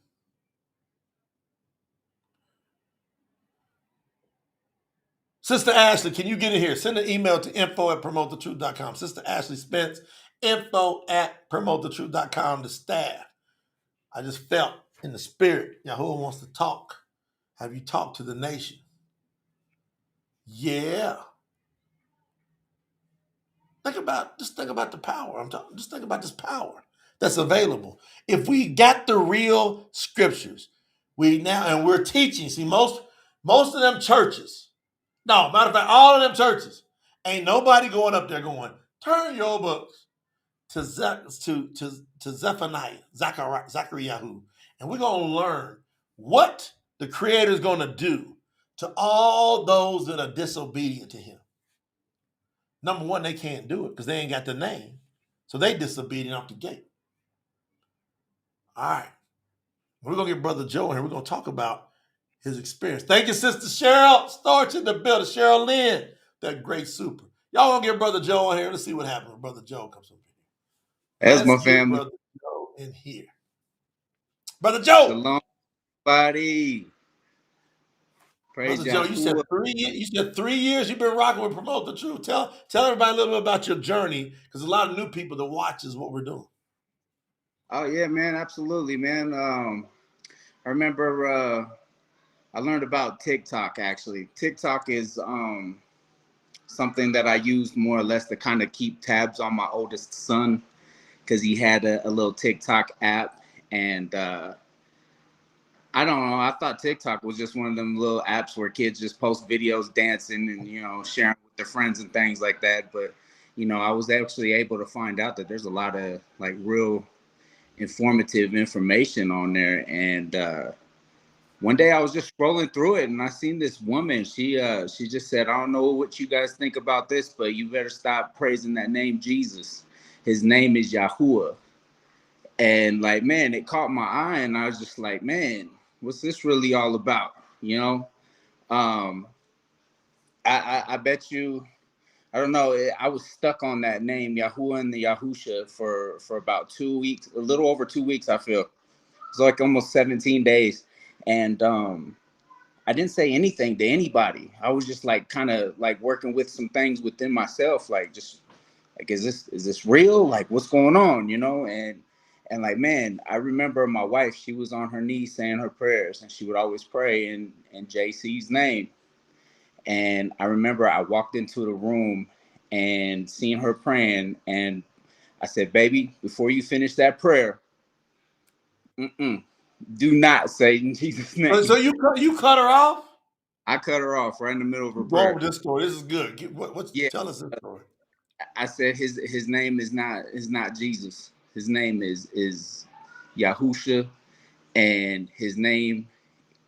Sister Ashley, can you get in here? Send an email to info@promotethetruth.com. Sister Ashley Spence, info@promotethetruth.com, the staff. I just felt in the spirit, Yahuwah wants to talk. Have you talked to the nation? Yeah. Just think about the power. Just think about this power that's available. If we got the real scriptures, and we're teaching. See, most of them churches, no, matter of fact, all of them churches, ain't nobody going up there going, turn your books to Zephaniah, Zachariahu, and we're going to learn what the Creator is going to do to all those that are disobedient to Him. Number one, they can't do it because they ain't got the name, so they disobedient off the gate. All right, we're going to get Brother Joe in here. We're going to talk about his experience. Thank you, Sister Cheryl Starch in the building. Cheryl Lynn, that great super. Y'all want to get Brother Joe in here? Let's see what happens when Brother Joe comes up here. That's my family. Brother Joe in here. Brother Joe. Shalom, buddy. Praise Brother Joe, you said 3 years. You said 3 years you've been rocking with Promote the Truth. Tell everybody a little bit about your journey, because a lot of new people that watches what we're doing. Oh yeah, man, absolutely, man. I remember I learned about TikTok. Actually, TikTok is something that I used more or less to kind of keep tabs on my oldest son, because he had a little TikTok app, and I don't know. I thought TikTok was just one of them little apps where kids just post videos dancing and, sharing with their friends and things like that. But, I was actually able to find out that there's a lot of like real informative information on there. And one day I was just scrolling through it and I seen this woman. She just said, I don't know what you guys think about this, but you better stop praising that name, Jesus. His name is Yahuwah. And like, man, it caught my eye and I was just like, man, what's this really all about? I bet you, I don't know. I was stuck on that name, Yahuwah and the Yahusha, for about 2 weeks, a little over 2 weeks, I feel. It's like almost 17 days. And I didn't say anything to anybody. I was just like kind of like working with some things within myself, like just like, is this real? Like, what's going on? And like, man, I remember my wife, she was on her knees saying her prayers and she would always pray in JC's name. And I remember I walked into the room and seen her praying. And I said, baby, before you finish that prayer, do not say in Jesus' name. So you cut her off? I cut her off right in the middle of her Go prayer. with this story. This is good. Yeah. Tell us this story. I said his name is not Jesus. His name is Yahusha, and his name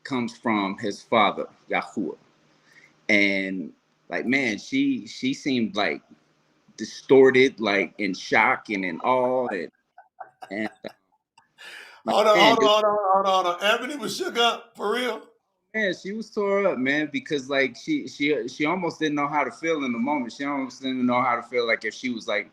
comes from his father, Yahuwah. And like, man, she seemed like distorted, like in shock and in awe, and like, Hold on, man, hold on, hold on, hold on, hold on. Ebony was shook up for real. man, she was tore up, man, because like she almost didn't know how to feel in the moment. She almost didn't know how to feel, like if she was like,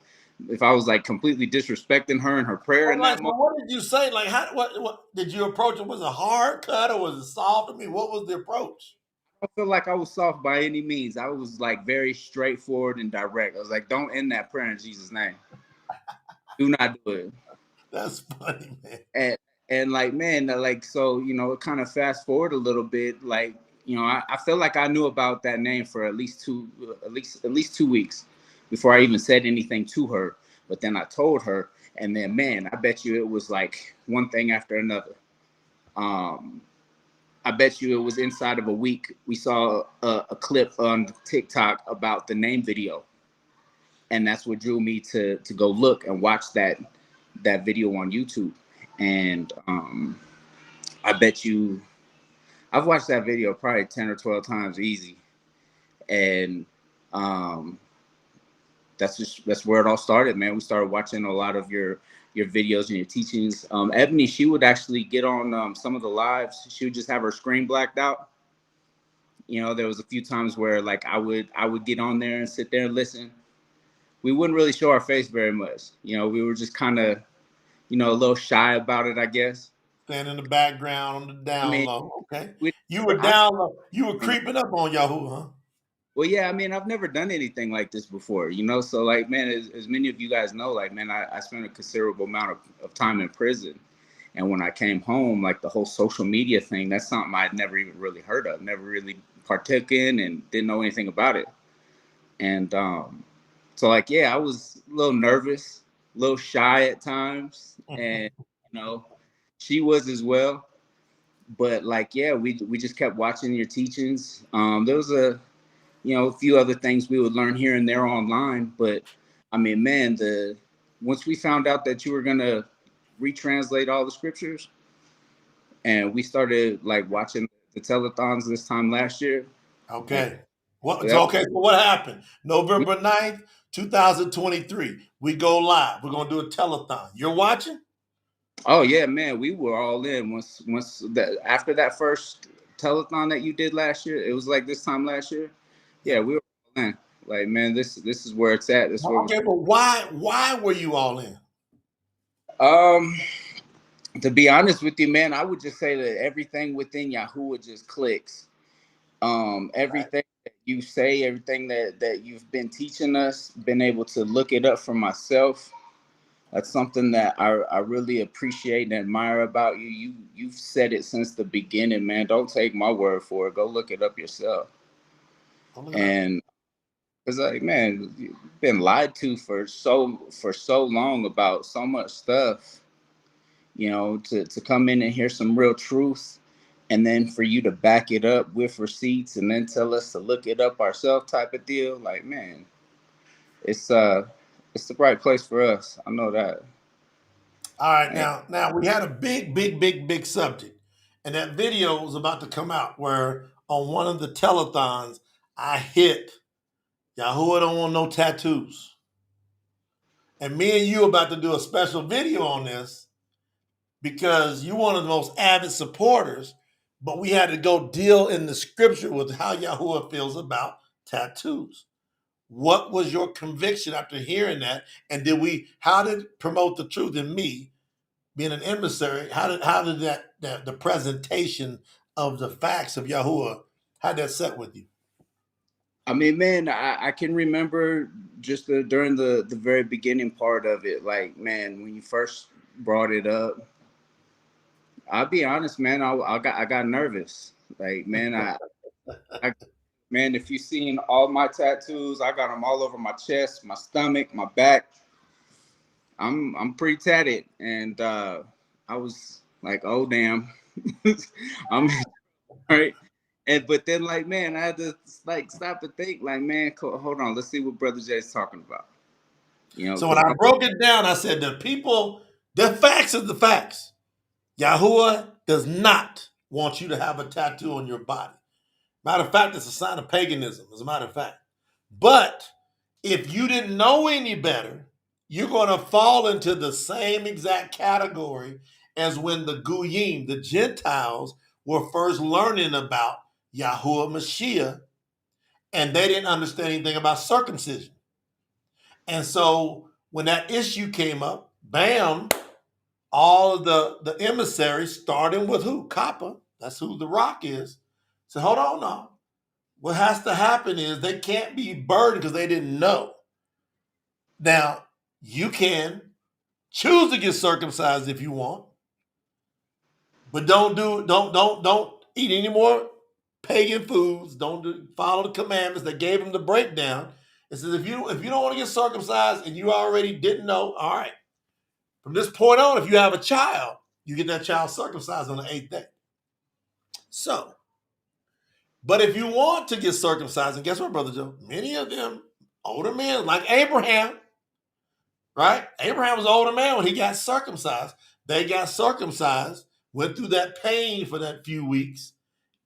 if I was like completely disrespecting her in her prayer Well, in like, that so moment. what did you say? Like, how? What did you approach it? Was it hard cut or was it soft? I mean, what was the approach? I don't feel like I was soft by any means. I was like very straightforward and direct. I was like, don't end that prayer in Jesus' name. Do not do it. That's funny, man. And like, man, like, so, you know, it kind of fast forward a little bit. Like, you know, I feel like I knew about that name for at least 2 weeks before I even said anything to her. But then I told her, and then, man, I bet you it was like one thing after another. Um, I bet you it was inside of a week. We saw a clip on TikTok about the name video, and that's what drew me to go look and watch that video on YouTube. And I bet you I've watched that video probably 10 or 12 times easy. And um, that's where it all started, man. We started watching a lot of your videos and your teachings. Ebony, she would actually get on some of the lives. She would just have her screen blacked out. You know, there was a few times where like I would get on there and sit there and listen. We wouldn't really show our face very much. You know, we were just kind of, you know, a little shy about it, I guess. Stand in the background on the I down mean, low. Okay, we, you were I, down low. You were creeping up on Yahoo, huh? well, yeah, I mean, I've never done anything like this before, you know? So, like, man, as many of you guys know, like, man, I spent a considerable amount of time in prison. And when I came home, like, the whole social media thing, that's something I'd never even really heard of, never really partook in, and didn't know anything about it. And so, like, yeah, I was a little nervous, a little shy at times. And, you know, she was as well. But, like, yeah, we just kept watching your teachings. There was a few other things we would learn here and there online. But I mean, man, once we found out that you were gonna retranslate all the scriptures, and we started like watching the telethons this time last year, man, Okay. What? that, So, okay. So what happened? we, November 9th, 2023. We go live. We're gonna do a telethon. You're watching? oh yeah, man, we were all in once that after that first telethon that you did last year. It was like this time last year. Yeah. Yeah, we were all in. Like, man, this is where it's at. This is where Okay, but why were you all in? um to be honest with you, man, I would just say that everything within Yahuwah just clicks. Everything that you say, everything that you've been teaching us, been able to look it up for myself. That's something that I really appreciate and admire about you. You've said it since the beginning, man. Don't take my word for it. Go look it up yourself. Oh, look at that. And it's like, man, you've been lied to for so long about so much stuff. You know, to come in and hear some real truth, and then for you to back it up with receipts and then tell us to look it up ourselves type of deal. Like, man, it's it's the right place for us. I know that. All right, And, now we had a big subject, and that video was about to come out where on one of the telethons I hit Yahuwah don't want no tattoos, and me and you about to do a special video on this because you're one of the most avid supporters, but we had to go deal in the scripture with how Yahuwah feels about tattoos. What was your conviction after hearing that? And how did promote the truth in me being an emissary, how did that the presentation of the facts of Yahuwah, how did that set with you? I mean, man, I can remember just during the very beginning part of it. Like, man, when you first brought it up, I'll be honest, man, I got nervous. Like, man, I man, if you seen all my tattoos, I got them all over my chest, my stomach, my back. I'm pretty tatted, and I was like, oh damn, I'm right. And but then like, man, I had to like stop and think, like, man, hold on, let's see what Brother Jay's talking about. You know, So when because I broke it down, I said the facts are the facts. Yahuwah does not want you to have a tattoo on your body. Matter of fact, it's a sign of paganism, as a matter of fact. But If you didn't know any better, you're going to fall into the same exact category as when the Goyim, the Gentiles, were first learning about Yahuwah Mashiach, and they didn't understand anything about circumcision. And so when that issue came up, bam, all of the emissaries, starting with who? Kappa, that's who the rock is. So hold on now. What has to happen is they can't be burdened because they didn't know. Now, you can choose to get circumcised if you want, but don't eat any more pagan foods. Follow the commandments. They gave him the breakdown. It says if you don't want to get circumcised and you already didn't know, all right. From this point on, if you have a child, you get that child circumcised on the 8th day. So, but if you want to get circumcised, and guess what, Brother Joe? Many of them older men, like Abraham, right? Abraham was an older man when he got circumcised. They got circumcised, went through that pain for that few weeks,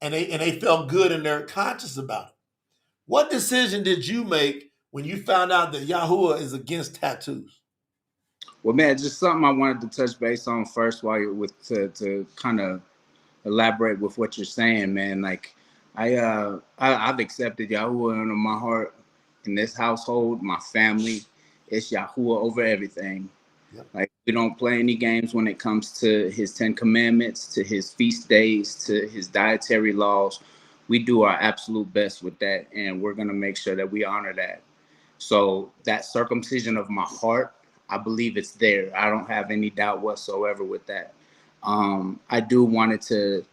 and they felt good in their conscience about it. What decision did you make when you found out that Yahuwah is against tattoos? Well, man, just something I wanted to touch base on first while you're with to kind of elaborate with what you're saying, man. Like I've accepted Yahuwah into my heart in this household, my family. It's Yahuwah over everything. Yep. Like we don't play any games when it comes to his 10 commandments, to his feast days, to his dietary laws. We do our absolute best with that, and we're gonna make sure that we honor that. So that circumcision of my heart, I believe it's there. I don't have any doubt whatsoever with that. I do wanted to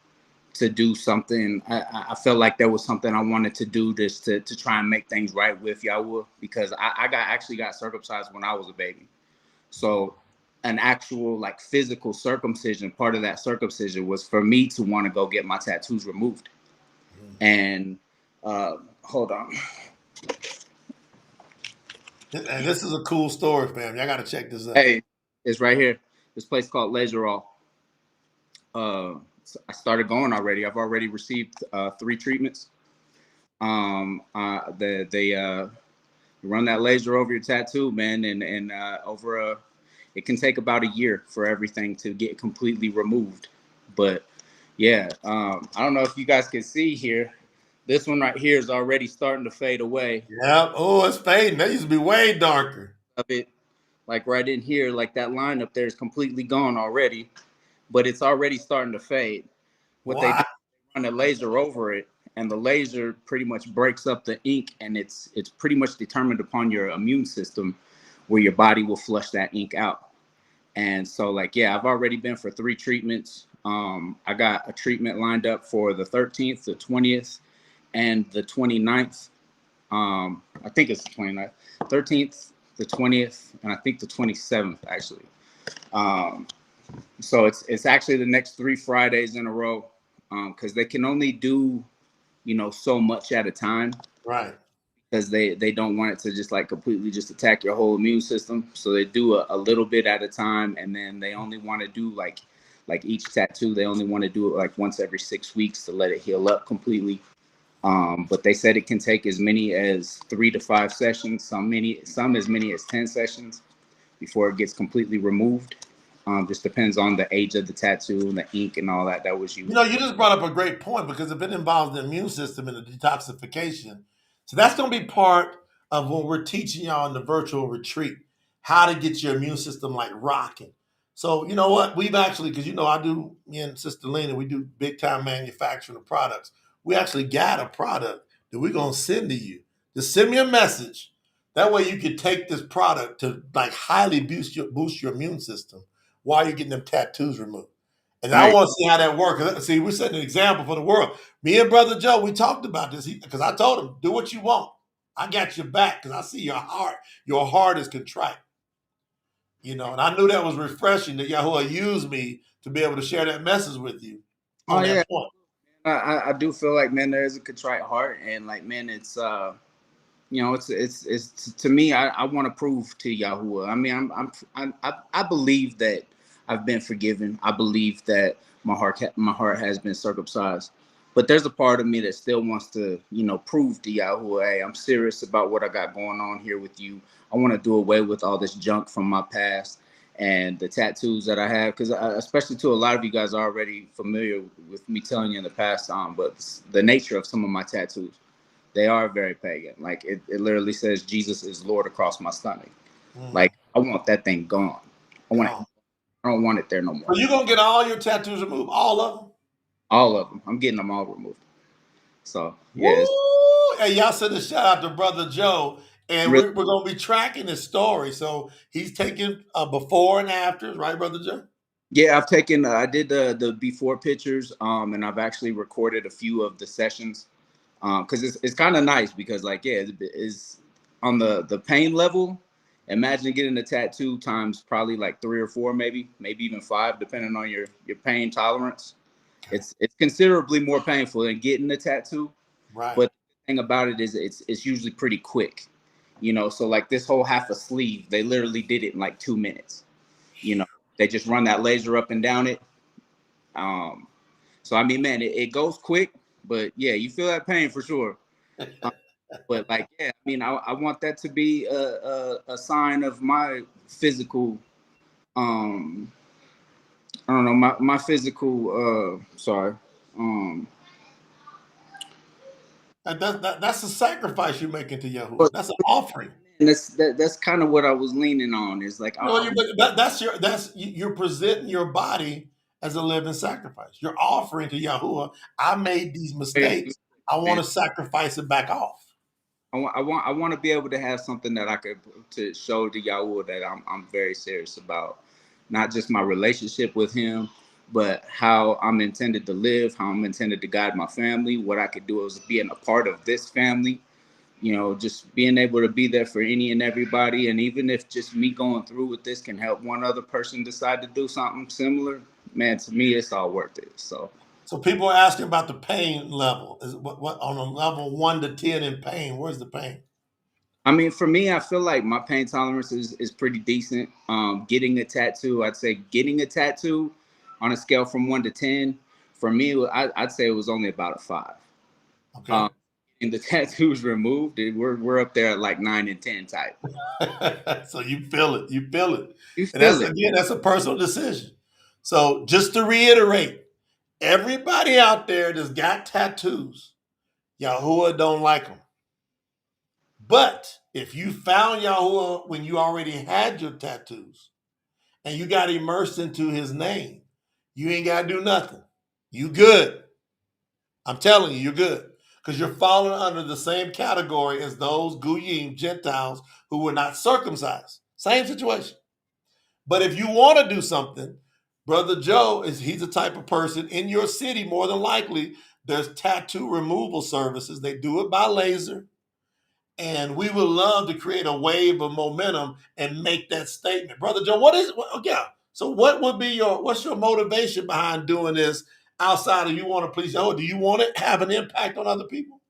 do something. I felt like there was something I wanted to do just to try and make things right with Yahuwah, because I actually got circumcised when I was a baby. So an actual like physical circumcision, part of that circumcision was for me to want to go get my tattoos removed. And hold on. And this is a cool story, fam. Y'all got to check this out. Hey, it's right here. This place called Laserol. So I started going already. I've already received 3 treatments. They run that laser over your tattoo, man, and it can take about a year for everything to get completely removed. But yeah, I don't know if you guys can see here. This one right here is already starting to fade away. Yeah. Oh, it's fading. That used to be way darker. Of it, like right in here, like that line up there is completely gone already, but it's already starting to fade. What they do, they run a laser over it, and the laser pretty much breaks up the ink, and it's pretty much determined upon your immune system where your body will flush that ink out. And so, like, yeah, I've already been for 3 treatments. I got a treatment lined up for the 13th, the 20th, and the 29th. I think it's the 29th, 13th, the 20th, and I think the 27th, actually. So it's actually the next 3 Fridays in a row, because they can only do, so much at a time. Right. Because they don't want it to just like completely just attack your whole immune system. So they do a little bit at a time, and then they only want to do like each tattoo, they only want to do it like once every 6 weeks to let it heal up completely. But they said it can take as many as 3 to 5 sessions, some as many as 10 sessions before it gets completely removed. Just depends on the age of the tattoo and the ink and all that was used. You just brought up a great point, because if it involves the immune system and the detoxification, so that's going to be part of what we're teaching y'all in the virtual retreat, how to get your immune system like rocking. So you know what? We've actually, because me and Sister Lena, we do big time manufacturing of products. We actually got a product that we're going to send to you. Just send me a message. That way you can take this product to like highly boost your immune system while you're getting them tattoos removed. And I want to see how that works. See, we're setting an example for the world. Me and Brother Joe, we talked about this because I told him, do what you want. I got your back because I see your heart. Your heart is contrite. And I knew that was refreshing that Yahuwah used me to be able to share that message with you on that point. I do feel like, man, there is a contrite heart, and like, man, it's it's to me, I want to prove to Yahuwah. I mean, I believe that I've been forgiven. I believe that my heart has been circumcised. But there's a part of me that still wants to, you know, prove to Yahuwah, hey, I'm serious about what I got going on here with you. I want to do away with all this junk from my past and the tattoos that I have, because especially to a lot of you guys are already familiar with me telling you in the past, but the nature of some of my tattoos, they are very pagan. Like it literally says Jesus is Lord across my stomach. Like I want that thing gone. I want it. Gone. I don't want it there no So more. you're gonna get all your tattoos removed, all of them? All of them. I'm getting them all removed. So yeah, Woo! it's Hey, y'all send a shout out to Brother Joe, and really. we're gonna be tracking his story. So he's taking before and afters, right, Brother Joe? Yeah, I've taken. I did the before pictures, and I've actually recorded a few of the sessions, because it's kind of nice because like yeah, it's on the pain level. Imagine getting a tattoo times probably like 3 or 4, maybe even 5, depending on your pain tolerance. Okay. It's considerably more painful than getting a tattoo, Right. but the thing about it is it's usually pretty quick, you know. So like this whole half a sleeve, they literally did it in like 2 minutes. You know, they just run that laser up and down it. Um, so I mean, man, it goes quick, but yeah, you feel that pain for sure. Um, but like, yeah, I mean, I want that to be a sign of my physical, um, I don't know, my physical, sorry, um, That's a sacrifice you're making to Yahuwah. but That's an offering. that's kind of what I was leaning on. Is like, No, you're presenting your body as a living sacrifice. You're offering to Yahuwah. I made these mistakes. I want man. to sacrifice it back off. I want to be able to have something that I could to show to Yahweh that I'm very serious about, not just my relationship with Him, but how I'm intended to live, how I'm intended to guide my family. What I could do is being a part of this family, you know, just being able to be there for any and everybody, and even if just me going through with this can help one other person decide to do something similar, man, to me it's all worth it. So. So people are asking about the pain level. Is what on a level 1 to 10 in pain? Where's the pain? I mean, for me, I feel like my pain tolerance is pretty decent. Getting a tattoo, I'd say getting a tattoo on a scale from 1 to 10, for me, I'd say it was only about a 5. Okay. Um, and the tattoos removed, we're up there at like 9 and 10 type. So you feel it. You feel it. You And that's feel it. again, that's a personal decision. So just to reiterate, everybody out there that's got tattoos, Yahuwah don't like them. But if you found Yahuwah when you already had your tattoos and you got immersed into his name, you ain't got to do nothing. You good. I'm telling you, you're good. Because you're falling under the same category as those Goyim, Gentiles, who were not circumcised. Same situation. But if you want to do something, Brother Joe he's the type of person in your city, more than likely, there's tattoo removal services. They do it by laser. And we would love to create a wave of momentum and make that statement. Brother Joe, yeah. So what's your motivation behind doing this outside of you want to please Yahweh? Do you want to have an impact on other people?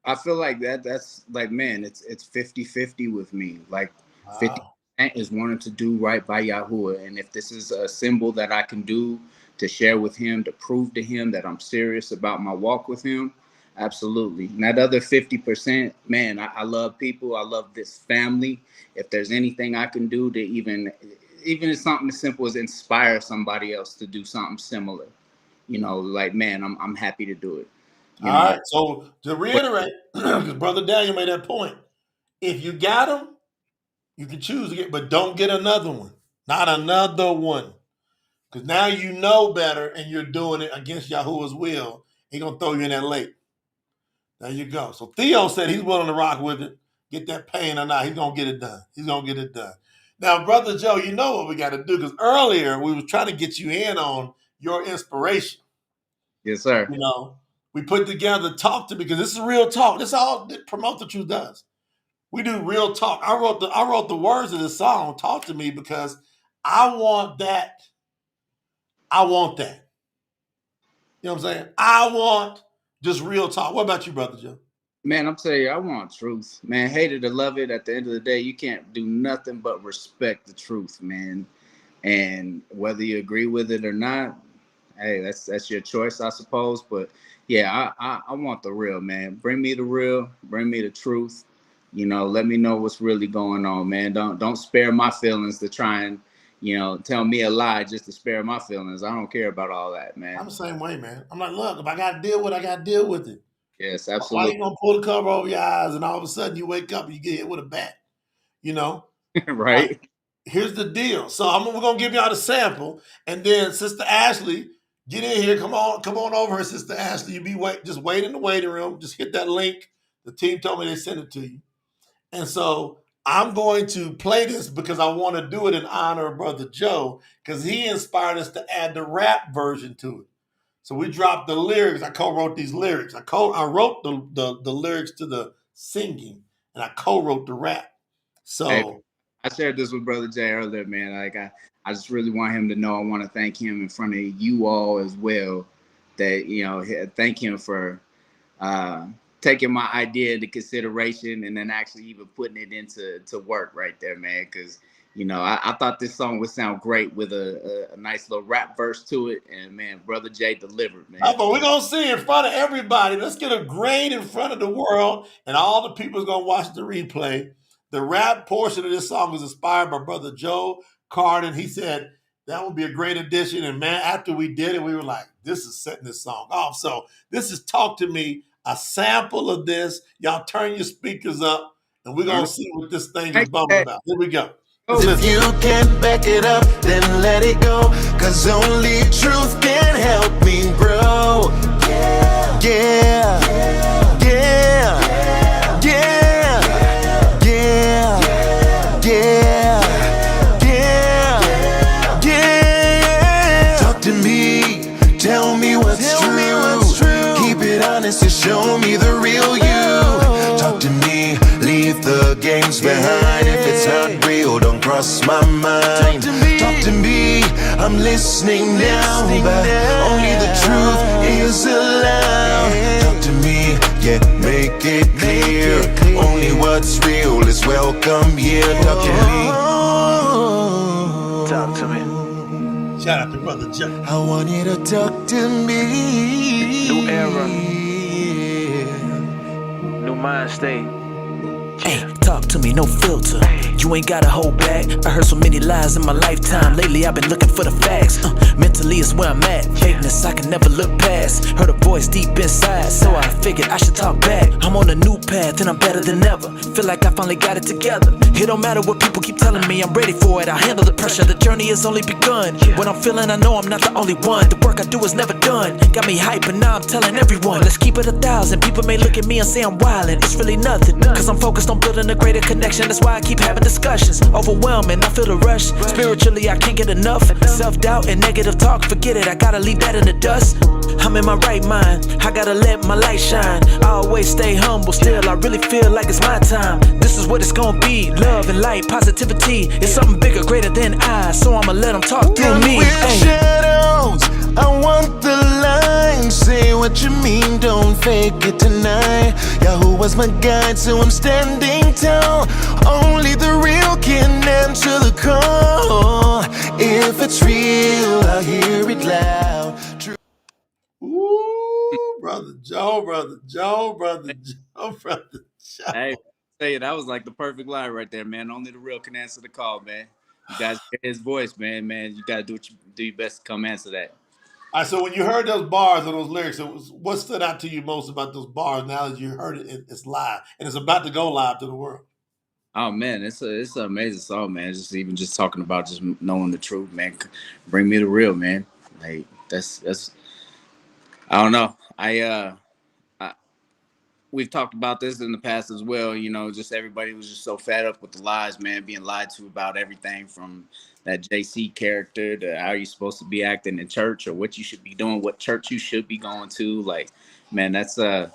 I feel like that's like, man, it's 50-50 with me. Like 50% Wow. is wanting to do right by Yahuwah. And if this is a symbol that I can do to share with him, to prove to him that I'm serious about my walk with him, absolutely. And that other 50%, man, I love people. I love this family. If there's anything I can do to even if something as simple as inspire somebody else to do something similar, you know, like, man, I'm happy to do it. You All know, right. So to but reiterate, because Brother Daniel made that point, if you got them, you can choose to get, but don't get another one. Not another one. Because now you know better and you're doing it against Yahuwah's will. He's going to throw you in that lake. There you go. So Theo said he's willing to rock with it. Get that pain or not, he's going to get it done. He's going to get it done. Now, Brother Joe, you know what we got to do, because earlier we was trying to get you in on your inspiration. yes, sir. You know, we put together talk to me, because this is real talk. This is all that Promote the Truth does. We do real talk. I wrote the words of this song, Talk to Me, because I want that. I want that. You know what I'm saying? I want just real talk. What about you, Brother Joe? Man, I'm telling you, I want truth. Man, hate it or love it, at the end of the day, you can't do nothing but respect the truth, man. And whether you agree with it or not, Hey, that's your choice, I suppose. But yeah, I want the real, man. Bring me the real. Bring me the truth. Let me know what's really going on, man. Don't spare my feelings to try and tell me a lie just to spare my feelings. I don't care about all that, man. I'm the same way, man. I'm like, look, if I got to deal with it, I got to deal with it. Yes, Why absolutely. you gonna pull the cover over your eyes and all of a sudden you wake up and you get hit with a bat? You know, like Right. here's the deal. So we're gonna give y'all the sample, and then Sister Ashley, get in here. Come on over here, Sister Ashley. Just wait in the waiting room. Just hit that link. The team told me they sent it to you, and so I'm going to play this because I want to do it in honor of Brother Joe because he inspired us to add the rap version to it. So we dropped the lyrics. I co-wrote these lyrics. I wrote the lyrics to the singing, and I co-wrote the rap. Hey, So I shared this with Brother Jay earlier, man. Like I just really want him to know I want to thank him in front of you all as well. That thank him for uh, taking my idea into consideration and then actually even putting it into work right there, man. Because I thought this song would sound great with a nice little rap verse to it, and man, Brother Jay delivered, man. but we're gonna see in front of everybody. Let's get a grade in front of the world, and all the people's gonna watch the replay. The rap portion of this song was inspired by Brother Joe Carden. He said that would be a great addition. And man, after we did it, we were like, this is setting this song off. So this is Talk to Me, a sample of this. Y'all turn your speakers up, and we're All gonna right. see what this thing is Hey, bumping hey, about. Here we go. oh, Let's If you can't back it up, then let it go. Cause only truth can help me grow. Yeah, yeah, yeah, yeah, yeah, yeah, yeah, yeah. Talk to me, tell me what's true. Keep it honest and show me the real you. Talk to me, leave the games behind. If it's not real, don't cross my mind. Talk to me, I'm listening now. But only the truth is allowed. Talk to me, yeah, make it clear. Only what's real is welcome here. Talk to me. Talk to me. Shout out to Brother Joe. I want you to talk to me. New era. New mind state. Hey, talk to me, no filter. You ain't gotta hold back. I heard so many lies in my lifetime. Lately I've been looking for the facts. Mentally is where I'm at. Fakeness I can never look past. Heard a voice deep inside, so I figured I should talk back. I'm on a new path and I'm better than ever. Feel like I finally got it together. It don't matter what people keep telling me, I'm ready for it. I handle the pressure, the journey has only begun. What I'm feeling, I know I'm not the only one. The work I do is never done. Got me hype and now I'm telling everyone. Let's keep it 1,000. People may look at me and say I'm wildin'. It's really nothing, cause I'm focused on building a greater connection. That's why I keep having discussions. Overwhelming, I feel the rush. Spiritually, I can't get enough. Self-doubt and negative talk, forget it. I gotta leave that in the dust. I'm in my right mind, I gotta let my light shine. I always stay humble, still I really feel like it's my time. This is what it's gonna be, love and light, positivity. It's something bigger, greater than I, so I'ma let them talk through me. With shadows, I want the line. Say what you mean, don't fake it tonight. YAHUAH's my guide, so I'm standing tall. Only the real can answer the call. If it's real, I'll hear it loud. Ooh, Brother Joe, Brother Joe, Brother Joe, Brother Joe. hey, tell you that was like the perfect line right there, man. Only the real can answer the call, man. You guys hear his voice, man. Man, you gotta do your best to come answer that. All right, so when you heard those bars or those lyrics, what stood out to you most about those bars now that you heard it's live and it's about to go live to the world? Oh man, it's an amazing song, man. Just talking about just knowing the truth, man. Bring me the real, man. Like that's I don't know. We've talked about this in the past as well. Just everybody was just so fed up with the lies, man, being lied to about everything from that JC character to how you're supposed to be acting in church or what you should be doing, what church you should be going to. Like, man, that's a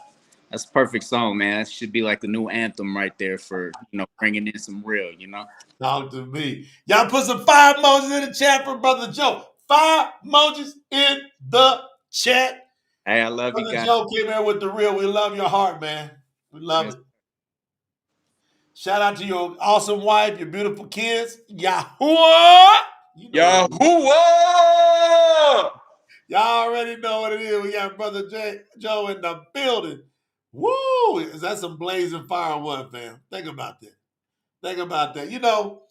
perfect song, man. That should be like the new anthem right there for, bringing in some real. Talk to me. Y'all put some fire emojis in the chat for Brother Joe. Fire emojis in the chat. Hey, I love you Brother guys. Joe came here with the real. We love your heart, man. We love Yes. it. Shout out to your awesome wife, your beautiful kids. YAHUAH. YAHUAH! Y'all already know what it is. We got Brother Joe in the building. Woo! Is that some blazing fire or what, fam? Think about that. Think about that. You know,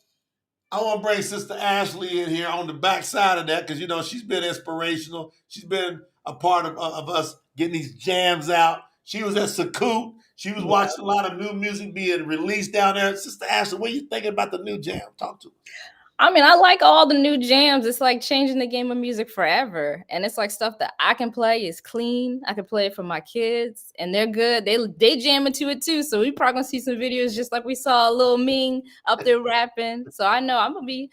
I want to bring Sister Ashley in here on the backside of that because, you know, she's been inspirational. She's been a part of us getting these jams out. She was at Sakut. She was Yeah. watching a lot of new music being released down there. Sister Ashley, what are you thinking about the new jam? Talk to us. I mean, I like all the new jams. It's like changing the game of music forever. And it's like stuff that I can play is clean. I can play it for my kids and they're good. They jam into it too. So we probably gonna see some videos just like we saw a little Ming up there rapping. So I know I'm gonna be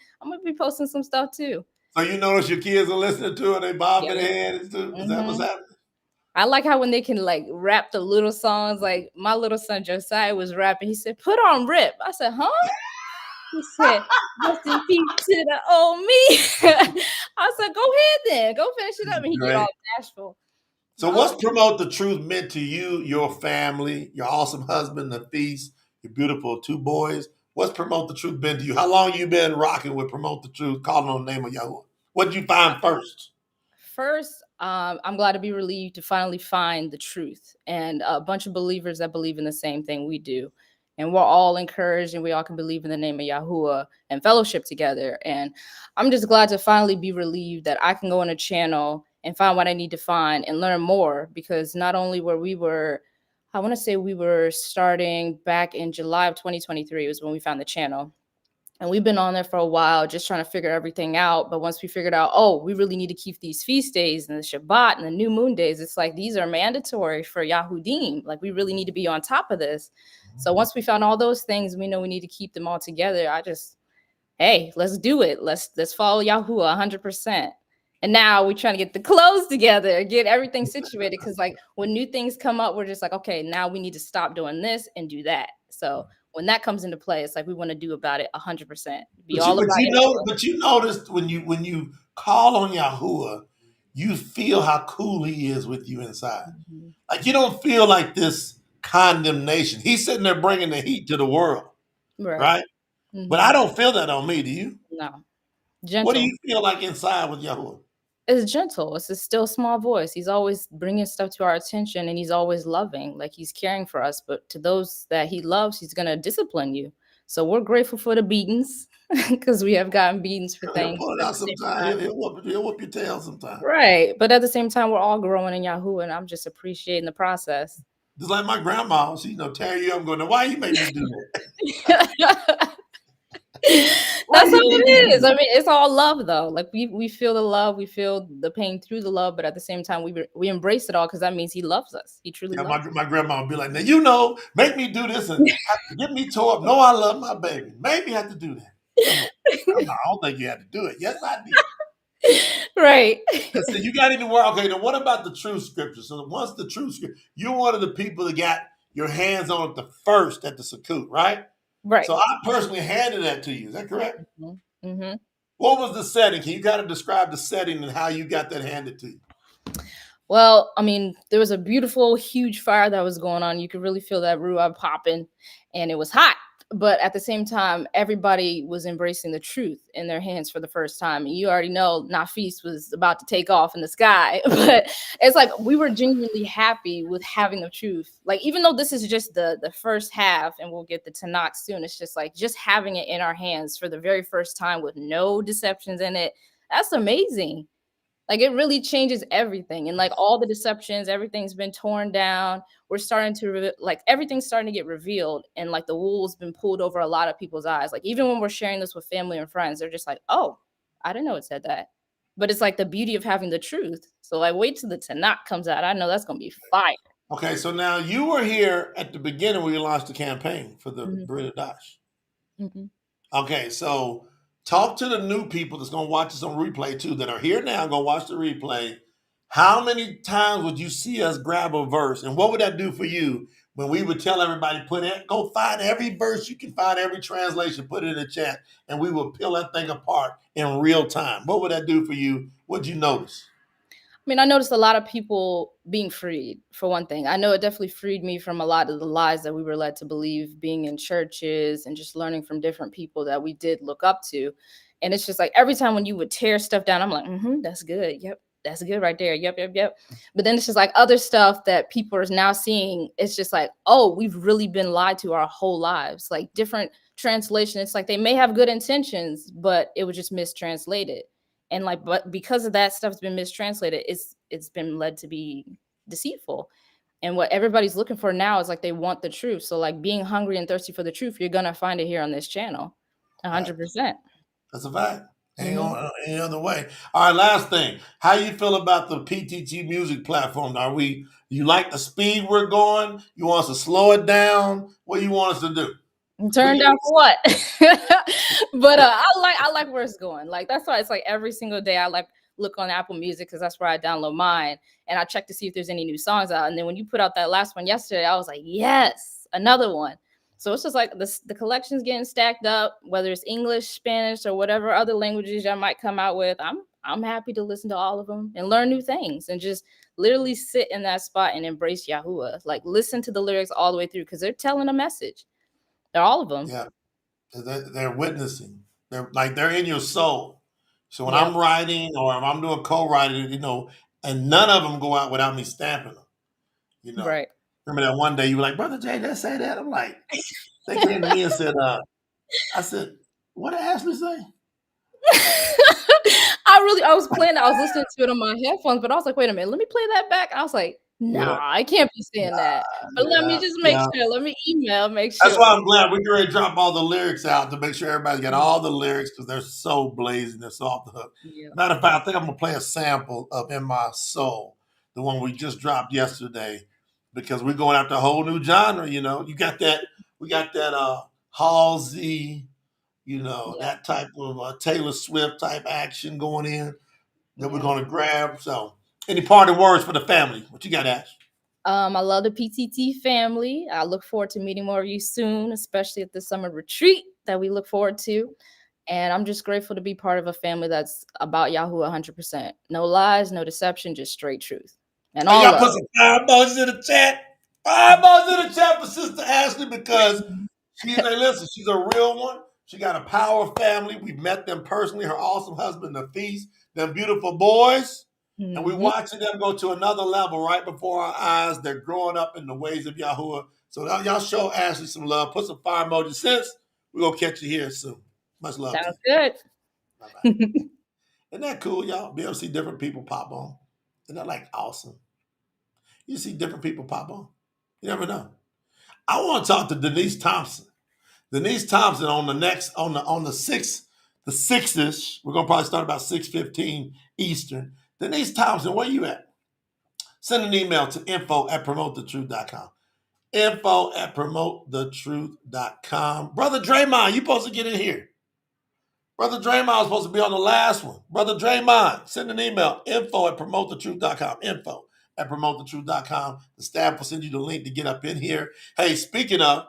posting some stuff too. So you notice your kids are listening to it, they bobbing Yeah. their head. Is that what's happening? I like how when they can like rap the little songs, like my little son Josiah was rapping. He said, "Put on Rip." I said, "Huh?" He said, "Rest in peace to the old me." I said, "Go ahead then. Go finish it up." And he get all Great. bashful. So what's Promote the Truth meant to you, your family, your awesome husband, the feast, your beautiful 2 boys? What's Promote the Truth been to you? How long you been rocking with Promote the Truth, calling on the name of Yahuwah? What did you find first? First, I'm glad to be relieved to finally find the truth and a bunch of believers that believe in the same thing we do. And we're all encouraged and we all can believe in the name of Yahuwah and fellowship together. And I'm just glad to finally be relieved that I can go on a channel and find what I need to find and learn more, because not only I want to say we were starting back in July of 2023 was when we found the channel. And we've been on there for a while, just trying to figure everything out. But once we figured out, oh, we really need to keep these feast days and the Shabbat and the new moon days, it's like these are mandatory for Yahudim. Like we really need to be on top of this. So once we found all those things, we know we need to keep them all together. Hey, let's do it. Let's follow Yahuwah 100%. And now we're trying to get the clothes together, get everything situated. Because like when new things come up, we're just like, okay, now we need to stop doing this and do that. So when that comes into play, it's like we want to do about it 100%. But you noticed when you call on Yahuwah, you feel how cool he is with you inside. Mhm. Like you don't feel like this condemnation. He's sitting there bringing the heat to the world, right? But I don't feel that on me. Do you? No, What do gentle. you feel like inside with Yahuwah? It's gentle. It's a still small voice. He's always bringing stuff to our attention and he's always loving, like he's caring for us. But to those that he loves, he's going to discipline you. So we're grateful for the beatings because we have gotten beatings for He'll things. pull it But at out the same sometime. time, He'll whoop your tail sometime. right. But at the same time, we're all growing in Yahoo and I'm just appreciating the process. Just like my grandma, she tear you up. I'm going, now why you make me do that? That's how it is. I mean, it's all love though. Like we feel the love, we feel the pain through the love, but at the same time, we embrace it all because that means he loves us. He truly Yeah, loves us. my grandma would be like, now make me do this and have to get me tore up. No, I love my baby. Made me have to do that. I don't think you had to do it. Yes, I did. Right. So you got any more? Okay, then what about the true scripture? So once the true scripture, you're one of the people that got your hands on it the first at the Sakut, right? Right. So I personally handed that to you. Is that correct? Mm-hmm. What was the setting? Can you kind of describe the setting and how you got that handed to you? Well, I mean, there was a beautiful, huge fire that was going on. You could really feel that ruah popping, and it was hot. But at the same time, everybody was embracing the truth in their hands for the first time. And you already know Nafis was about to take off in the sky. But it's like we were genuinely happy with having the truth. Like, even though this is just the first half, and we'll get the Tanakh soon, it's just like just having it in our hands for the very first time with no deceptions in it. That's amazing. Like it really changes everything. And like all the deceptions, everything's been torn down. We're starting to like everything's starting to get revealed. And like the wool's been pulled over a lot of people's eyes. Like even when we're sharing this with family and friends, they're just like, oh, I didn't know it said that. But it's like the beauty of having the truth. So like wait till the Tanakh comes out. I know that's gonna be fire. Okay, so now you were here at the beginning when you launched the campaign for the Brit Dash. Mm-hmm. Okay, so talk to the new people that's going to watch this on replay too, that are here now, going to watch the replay. How many times would you see us grab a verse? And what would that do for you when we would tell everybody, go find every verse you can find, every translation, put it in the chat, and we will peel that thing apart in real time? What would that do for you? What'd you notice? I mean, I noticed a lot of people being freed, for one thing. I know it definitely freed me from a lot of the lies that we were led to believe, being in churches and just learning from different people that we did look up to. And it's just like every time when you would tear stuff down, I'm like, that's good. Yep, that's good right there. Yep, yep, yep. But then it's just like other stuff that people are now seeing. It's just like, oh, we've really been lied to our whole lives. Like different translation. It's like they may have good intentions, but it was just mistranslated. And like, but because of that stuff's been mistranslated, it's been led to be deceitful. And what everybody's looking for now is like they want the truth. So like being hungry and thirsty for the truth, you're gonna find it here on this channel, Right. 100%. That's a fact. Ain't Mhm. going any other way. All right, last thing. How you feel about the PTT music platform? You like the speed we're going? You want us to slow it down? What do you want us to do? Turn down for what? But I like where it's going. Like that's why it's like every single day I like look on Apple Music because that's where I download mine and I check to see if there's any new songs out. And then when you put out that last one yesterday, I was like, yes, another one. So it's just like the collection's getting stacked up, whether it's English, Spanish, or whatever other languages y'all might come out with. I'm happy to listen to all of them and learn new things and just literally sit in that spot and embrace Yahuwah. Like listen to the lyrics all the way through because they're telling a message. They're all of them. Yeah, they're witnessing. They're in your soul. So when Yep. I'm writing or if I'm doing co-writing, and none of them go out without me stamping them. Right. Remember that one day you were like, Brother Jay, did I say that? I'm like, they came to me and said, I said, what did Ashley say? I was playing, I was listening to it on my headphones, but I was like, wait a minute, let me play that back. I was like, nah, Yeah, I can't be saying that. But let me yeah, just make yeah. sure. Let me email, make That's why sure. I'm glad we're going to drop all the lyrics out to make sure everybody's got all the lyrics because they're so blazing. They're so off the hook. Yeah. Matter of fact, I think I'm going to play a sample of In My Soul, the one we just dropped yesterday, because we're going after a whole new genre. You got that, we got that Halsey, Yeah. that type of Taylor Swift type action going in that we're Yeah. going to grab. So, any parting words for the family? What you got, Ash? I love the PTT family. I look forward to meeting more of you soon, especially at the summer retreat that we look forward to. And I'm just grateful to be part of a family that's about Yahoo 100%. No lies, no deception, just straight truth. And Hey, all y'all put love. some fire emojis in the chat. Fire emojis in the chat for Sister Ashley because she's a real one. She got a power family. We've met them personally. Her awesome husband, Nafis, them beautiful boys. And we're Mhm. watching them go to another level right before our eyes. They're growing up in the ways of Yahuwah. So y'all show Ashley some love. Put some fire emojis. Sis, we're going to catch you here soon. Much love to Sounds you. good. Bye-bye. Isn't that cool, y'all? Be able to see different people pop on. Isn't that like awesome? You see different people pop on. You never know. I want to talk to Denise Thompson. Denise Thompson on the sixth-ish. We're gonna probably start about 6:15 Eastern. Denise Thompson, where you at? Send an email to info@promotethetruth.com. Info@promotethetruth.com. Brother Draymond, you supposed to get in here. Brother Draymond was supposed to be on the last one. Brother Draymond, send an email, info@promotethetruth.com. Info@promotethetruth.com. The staff will send you the link to get up in here. Hey, speaking of,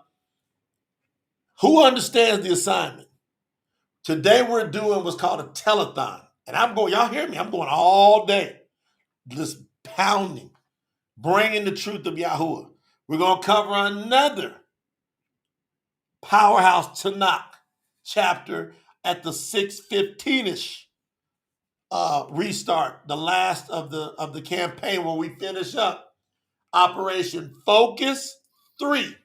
who understands the assignment? Today we're doing what's called a telethon. And y'all hear me? I'm going all day, just pounding, bringing the truth of Yahuwah. We're going to cover another powerhouse Tanakh chapter at the 6:15-ish restart, the last of the campaign where we finish up Operation Focus 3.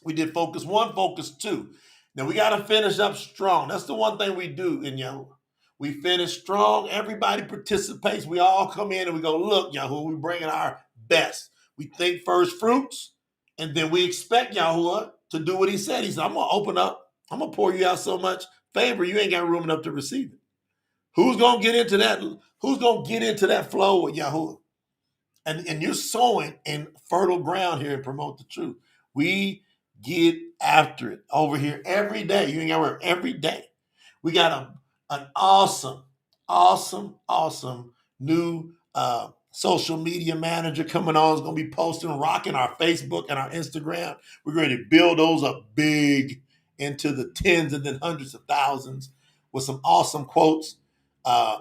We did Focus 1, Focus 2. Now we got to finish up strong. That's the one thing we do in Yahuwah. We finish strong. Everybody participates. We all come in and we go, look, Yahuwah, we bringing our best. We think first fruits, and then we expect Yahuwah to do what he said. He said, I'm going to open up. I'm going to pour you out so much favor, you ain't got room enough to receive it. Who's going to get into that? Who's going to get into that flow with Yahuwah? And you're sowing in fertile ground here and promote the truth. We get after it over here every day. You ain't got to work every day. We got an awesome, awesome, awesome new social media manager coming on. Is going to be posting, rocking our Facebook and our Instagram. We're going to build those up big into the tens and then hundreds of thousands with some awesome quotes.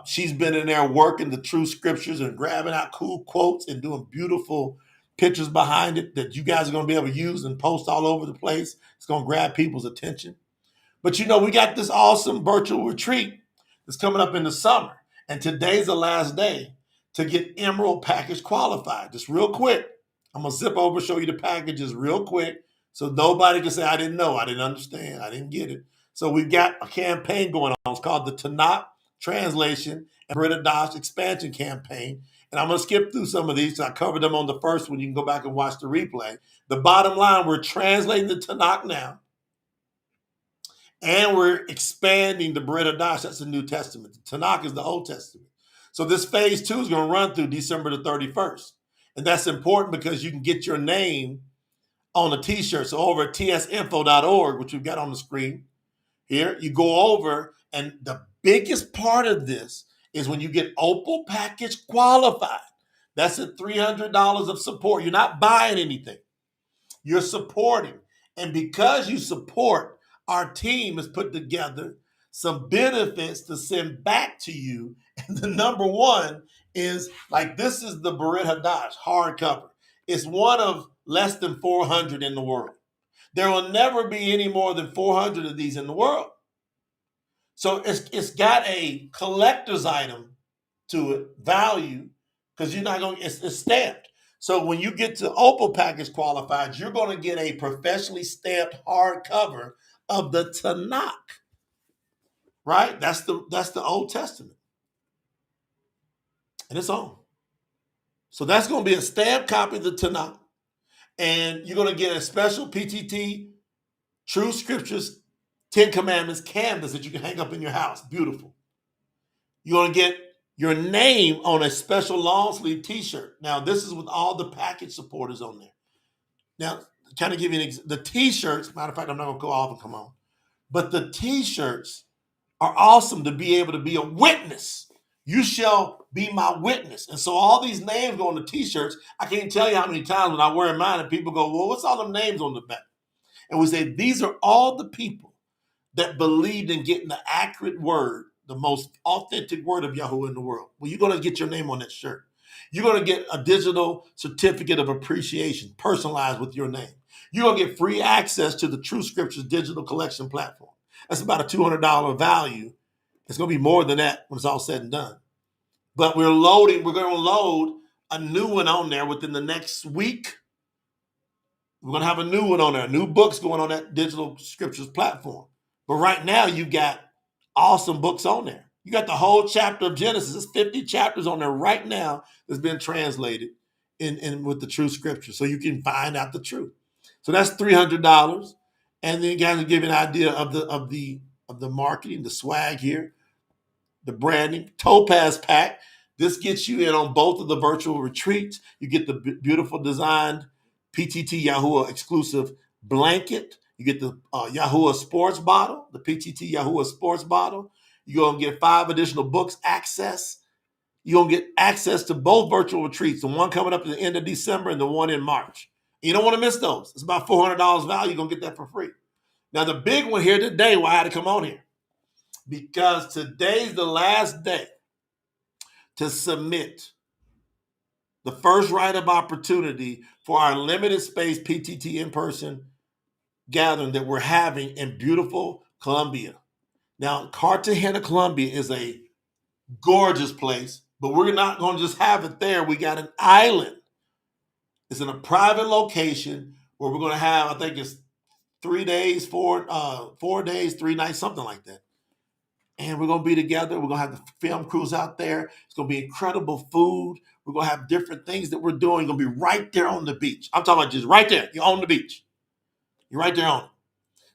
She's been in there working the true scriptures and grabbing out cool quotes and doing beautiful pictures behind it that you guys are going to be able to use and post all over the place. It's going to grab people's attention. But we got this awesome virtual retreat that's coming up in the summer. And today's the last day. to get Emerald package qualified. Just real quick. I'm going to zip over, show you the packages real quick so nobody can say, I didn't know, I didn't understand, I didn't get it. So we've got a campaign going on. It's called the Tanakh Translation and Brita Dash Expansion Campaign. And I'm going to skip through some of these. I covered them on the first one. You can go back and watch the replay. The bottom line, we're translating the Tanakh now. And we're expanding the Brita Dash. That's the New Testament. The Tanakh is the Old Testament. So this phase 2 is going to run through December the 31st. And that's important because you can get your name on a t-shirt. So over at tsinfo.org, which we've got on the screen here, you go over, and the biggest part of this is when you get Opal package qualified. That's at $300 of support. You're not buying anything. You're supporting. And because you support, our team has put together some benefits to send back to you. And the number one is, like, this is the Brit Hadash hardcover. It's one of less than 400 in the world. There will never be any more than 400 of these in the world. So it's got a collector's item to it, value, because you're not going to, it's stamped. So when you get to Opal package qualified, you're going to get a professionally stamped hardcover of the Tanakh, right? That's the Old Testament. And it's on. So that's going to be a stamped copy of the Tanakh. And you're going to get a special PTT True Scriptures 10 Commandments canvas that you can hang up in your house. Beautiful. You're going to get your name on a special long sleeve t-shirt. Now, this is with all the package supporters on there. Now, kind of give you the t-shirts, matter of fact, I'm not going to go off and come on. But the t-shirts are awesome to be able to be a witness. You shall be my witness. And so all these names go on the t-shirts. I can't tell you how many times when I wear mine and people go, well, what's all them names on the back? And we say, these are all the people that believed in getting the accurate word, the most authentic word of Yahuwah in the world. Well, you're going to get your name on that shirt. You're going to get a digital certificate of appreciation, personalized with your name. You're going to get free access to the True Scriptures digital collection platform. That's about a $200 value. It's going to be more than that when it's all said and done. But we're going to load a new one on there within the next week. We're going to have a new one on there, new books going on that digital scriptures platform. But right now, you got awesome books on there. You got the whole chapter of Genesis. There's 50 chapters on there right now that's been translated in with the True Scripture, so you can find out the truth. So that's $300, and then you guys will give you an idea of the marketing, the swag here, the branding. Topaz Pack. This gets you in on both of the virtual retreats. You get the beautiful designed PTT YAHUAH exclusive blanket. You get the YAHUAH sports bottle, the PTT YAHUAH sports bottle. You're going to get 5 additional books access. You're going to get access to both virtual retreats, the one coming up at the end of December and the one in March. You don't want to miss those. It's about $400 value. You're going to get that for free. Now, the big one here today, why I had to come on here, because today's the last day to submit the first right of opportunity for our limited space PTT in-person gathering that we're having in beautiful Colombia. Now, Cartagena, Colombia is a gorgeous place, but we're not going to just have it there. We got an island. It's in a private location where we're going to have, I think it's 3 days, 4 days, 3 nights, something like that. And we're going to be together. We're going to have the film crews out there. It's going to be incredible food. We're going to have different things that we're doing. Going to be right there on the beach. I'm talking about just right there. You're on the beach. You're right there on it.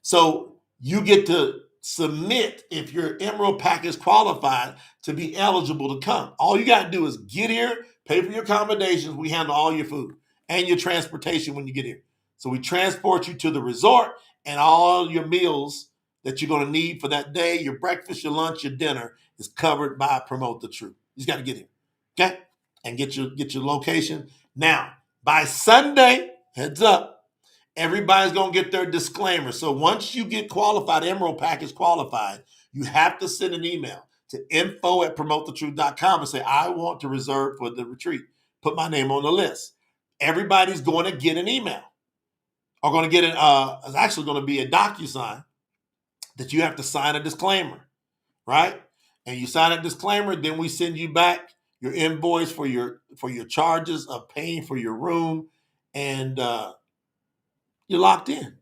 So you get to submit if your Emerald Pack is qualified to be eligible to come. All you got to do is get here, pay for your accommodations. We handle all your food and your transportation when you get here. So we transport you to the resort, and all your meals that you're going to need for that day, your breakfast, your lunch, your dinner, is covered by Promote the Truth. You just got to get here, okay? And get your location. Now, by Sunday, heads up, everybody's going to get their disclaimer. So once you get qualified, Emerald Package qualified, you have to send an email to info@promotethetruth.com and say, I want to reserve for the retreat. Put my name on the list. Everybody's going to get an email, or going to get it's actually going to be a DocuSign that you have to sign a disclaimer, right? And you sign a disclaimer, then we send you back your invoice for your charges of paying for your room, and you're locked in.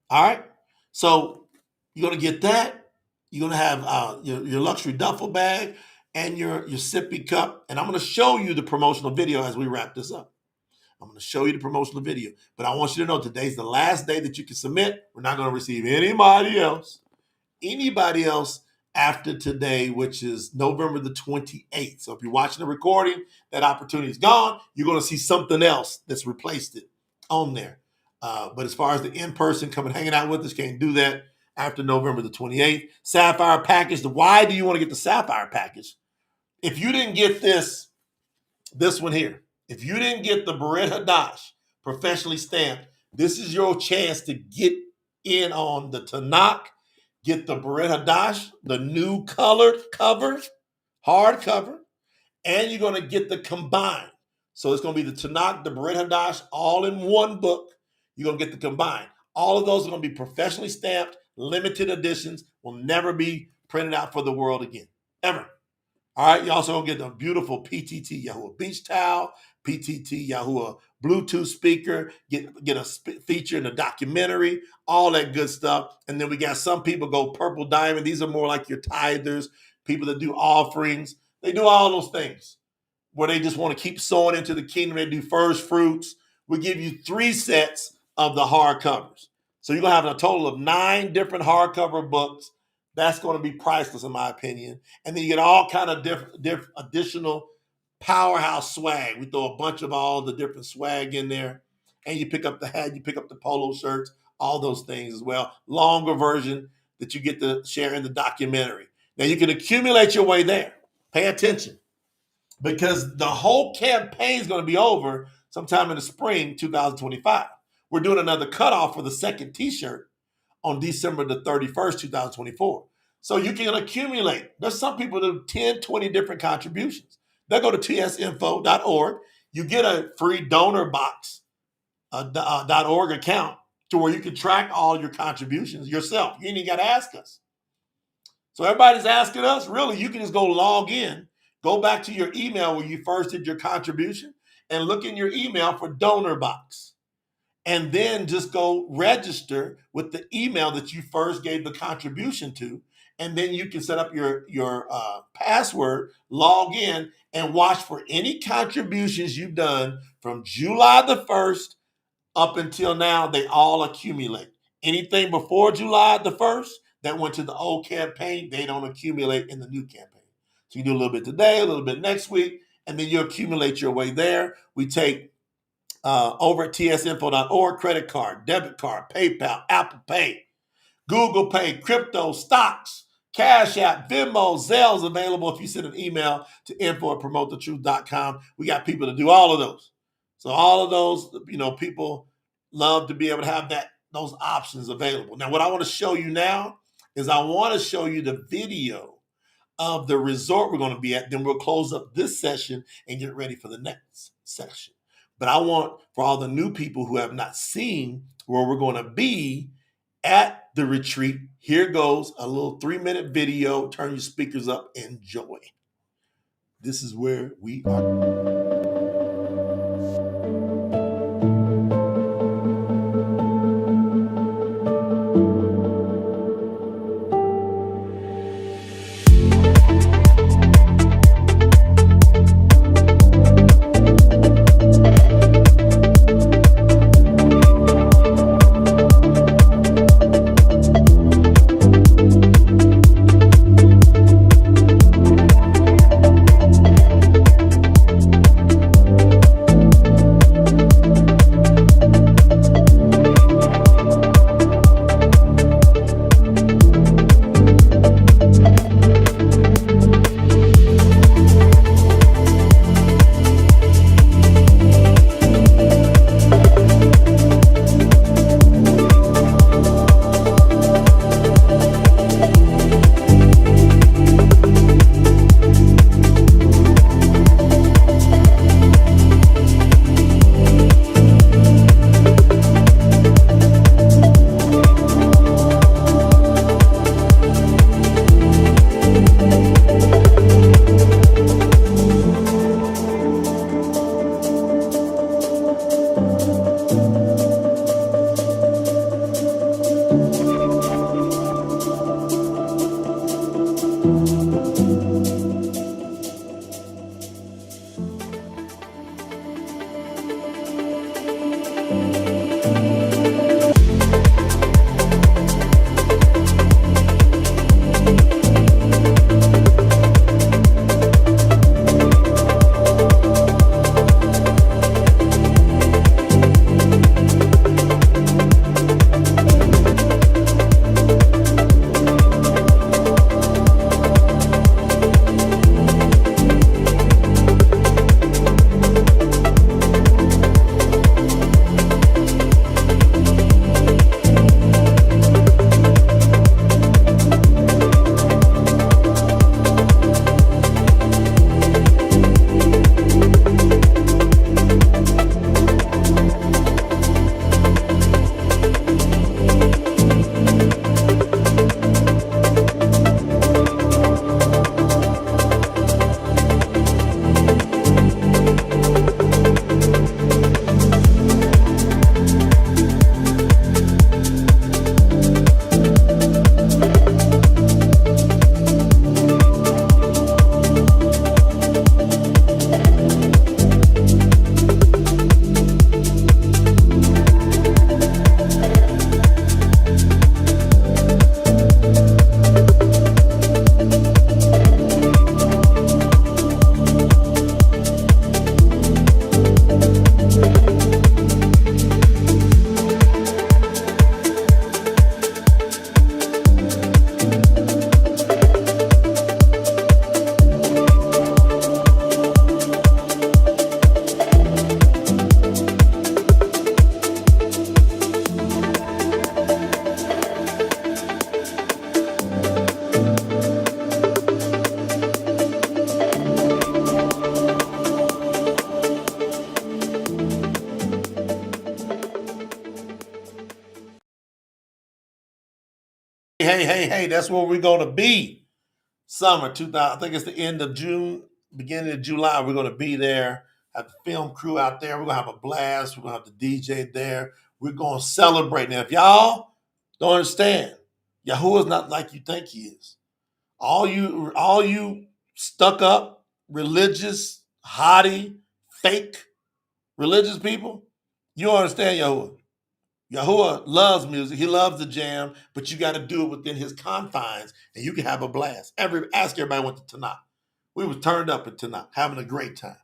All right. So you're gonna get that. You're gonna have your luxury duffel bag and your sippy cup. And I'm gonna show you the promotional video as we wrap this up. I'm going to show you the promotional video. But I want you to know today's the last day that you can submit. We're not going to receive anybody else after today, which is November the 28th. So if you're watching the recording, that opportunity is gone. You're going to see something else that's replaced it on there. But as far as the in-person coming hanging out with us, can't do that after November the 28th. Sapphire package. Why do you want to get the Sapphire package? If you didn't get this one here, if you didn't get the Beret Hadash professionally stamped, this is your chance to get in on the Tanakh, get the Beret Hadash, the new colored cover, hardcover, and you're going to get the combined. So it's going to be the Tanakh, the Beret Hadash, all in one book. You're going to get the combined. All of those are going to be professionally stamped, limited editions, will never be printed out for the world again, ever. All right, you also gonna get the beautiful PTT YAHUAH beach towel, PTT YAHUAH Bluetooth speaker, get a feature in the documentary, all that good stuff. And then we got some people go purple diamond. These are more like your tithers, people that do offerings. They do all those things where they just want to keep sowing into the kingdom. They do first fruits. We give you 3 sets of the hardcovers. So you're gonna have a total of 9 different hardcover books. That's going to be priceless, in my opinion. And then you get all kind of different additional powerhouse swag. We throw a bunch of all the different swag in there. And you pick up the hat, you pick up the polo shirts, all those things as well. Longer version that you get to share in the documentary. Now, you can accumulate your way there. Pay attention. Because the whole campaign is going to be over sometime in the spring 2025. We're doing another cutoff for the second T-shirt on December the 31st, 2024. So you can accumulate. There's some people that do 10, 20 different contributions. They'll go to tsinfo.org. You get a free donor box, .org account to where you can track all your contributions yourself. You ain't even got to ask us. So everybody's asking us. Really, you can just go log in, go back to your email where you first did your contribution, and look in your email for donor box. And then just go register with the email that you first gave the contribution to. And then you can set up your password, log in, and watch for any contributions you've done from July the 1st up until now. They all accumulate. Anything before July the 1st that went to the old campaign, they don't accumulate in the new campaign. So you do a little bit today, a little bit next week, and then you accumulate your way there. We take over at tsinfo.org, credit card, debit card, PayPal, Apple Pay, Google Pay, crypto, stocks, Cash App, Venmo, Zelle's available if you send an email to info@promotethetruth.com. We got people to do all of those. So all of those, people love to be able to have those options available. Now, what I want to show you now is I want to show you the video of the resort we're going to be at. Then we'll close up this session and get ready for the next session. But I want for all the new people who have not seen where we're going to be at the retreat, here goes a little 3-minute video. Turn your speakers up. Enjoy. This is where we are. Hey, that's where we're going to be. Summer 2000, I think it's the end of June, beginning of July. We're going to be there. Have the film crew out there. We're going to have a blast. We're going to have the DJ there. We're going to celebrate. Now, if y'all don't understand, Yahuwah is not like you think he is. All you stuck up, religious, haughty, fake religious people, you don't understand Yahuwah. Yahuwah loves music. He loves the jam, but you got to do it within his confines, and you can have a blast. Ask everybody went to Tanakh. We was turned up at Tanakh, having a great time.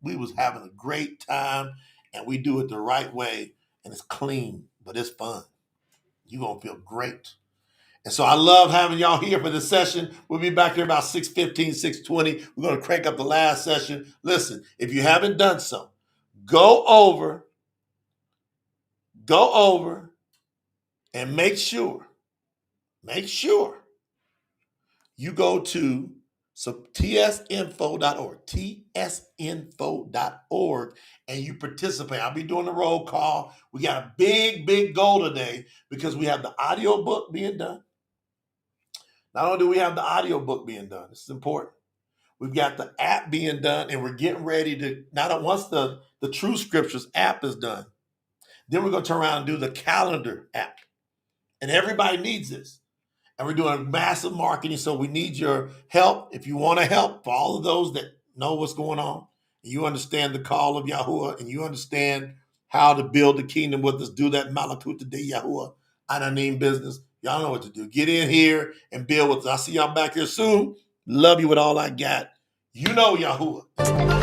We was having a great time, and we do it the right way, and it's clean, but it's fun. You're going to feel great. And so I love having y'all here for this session. We'll be back here about 6:15, 6:20. We're going to crank up the last session. Listen, if you haven't done so, go over and make sure you go to tsinfo.org, and you participate. I'll be doing the roll call. We got a big goal today because we have the audio book being done. Not only do we have the audio book being done, this is important. We've got the app being done, and we're getting ready to, once the True Scriptures app is done, then we're going to turn around and do the calendar app. And everybody needs this. And we're doing massive marketing, so we need your help. If you want to help, for all of those that know what's going on, and you understand the call of Yahuwah, and you understand how to build the kingdom with us, do that Malakut de Yahuwah Ananim business. Y'all know what to do. Get in here and build with us. I'll see y'all back here soon. Love you with all I got. You know Yahuwah.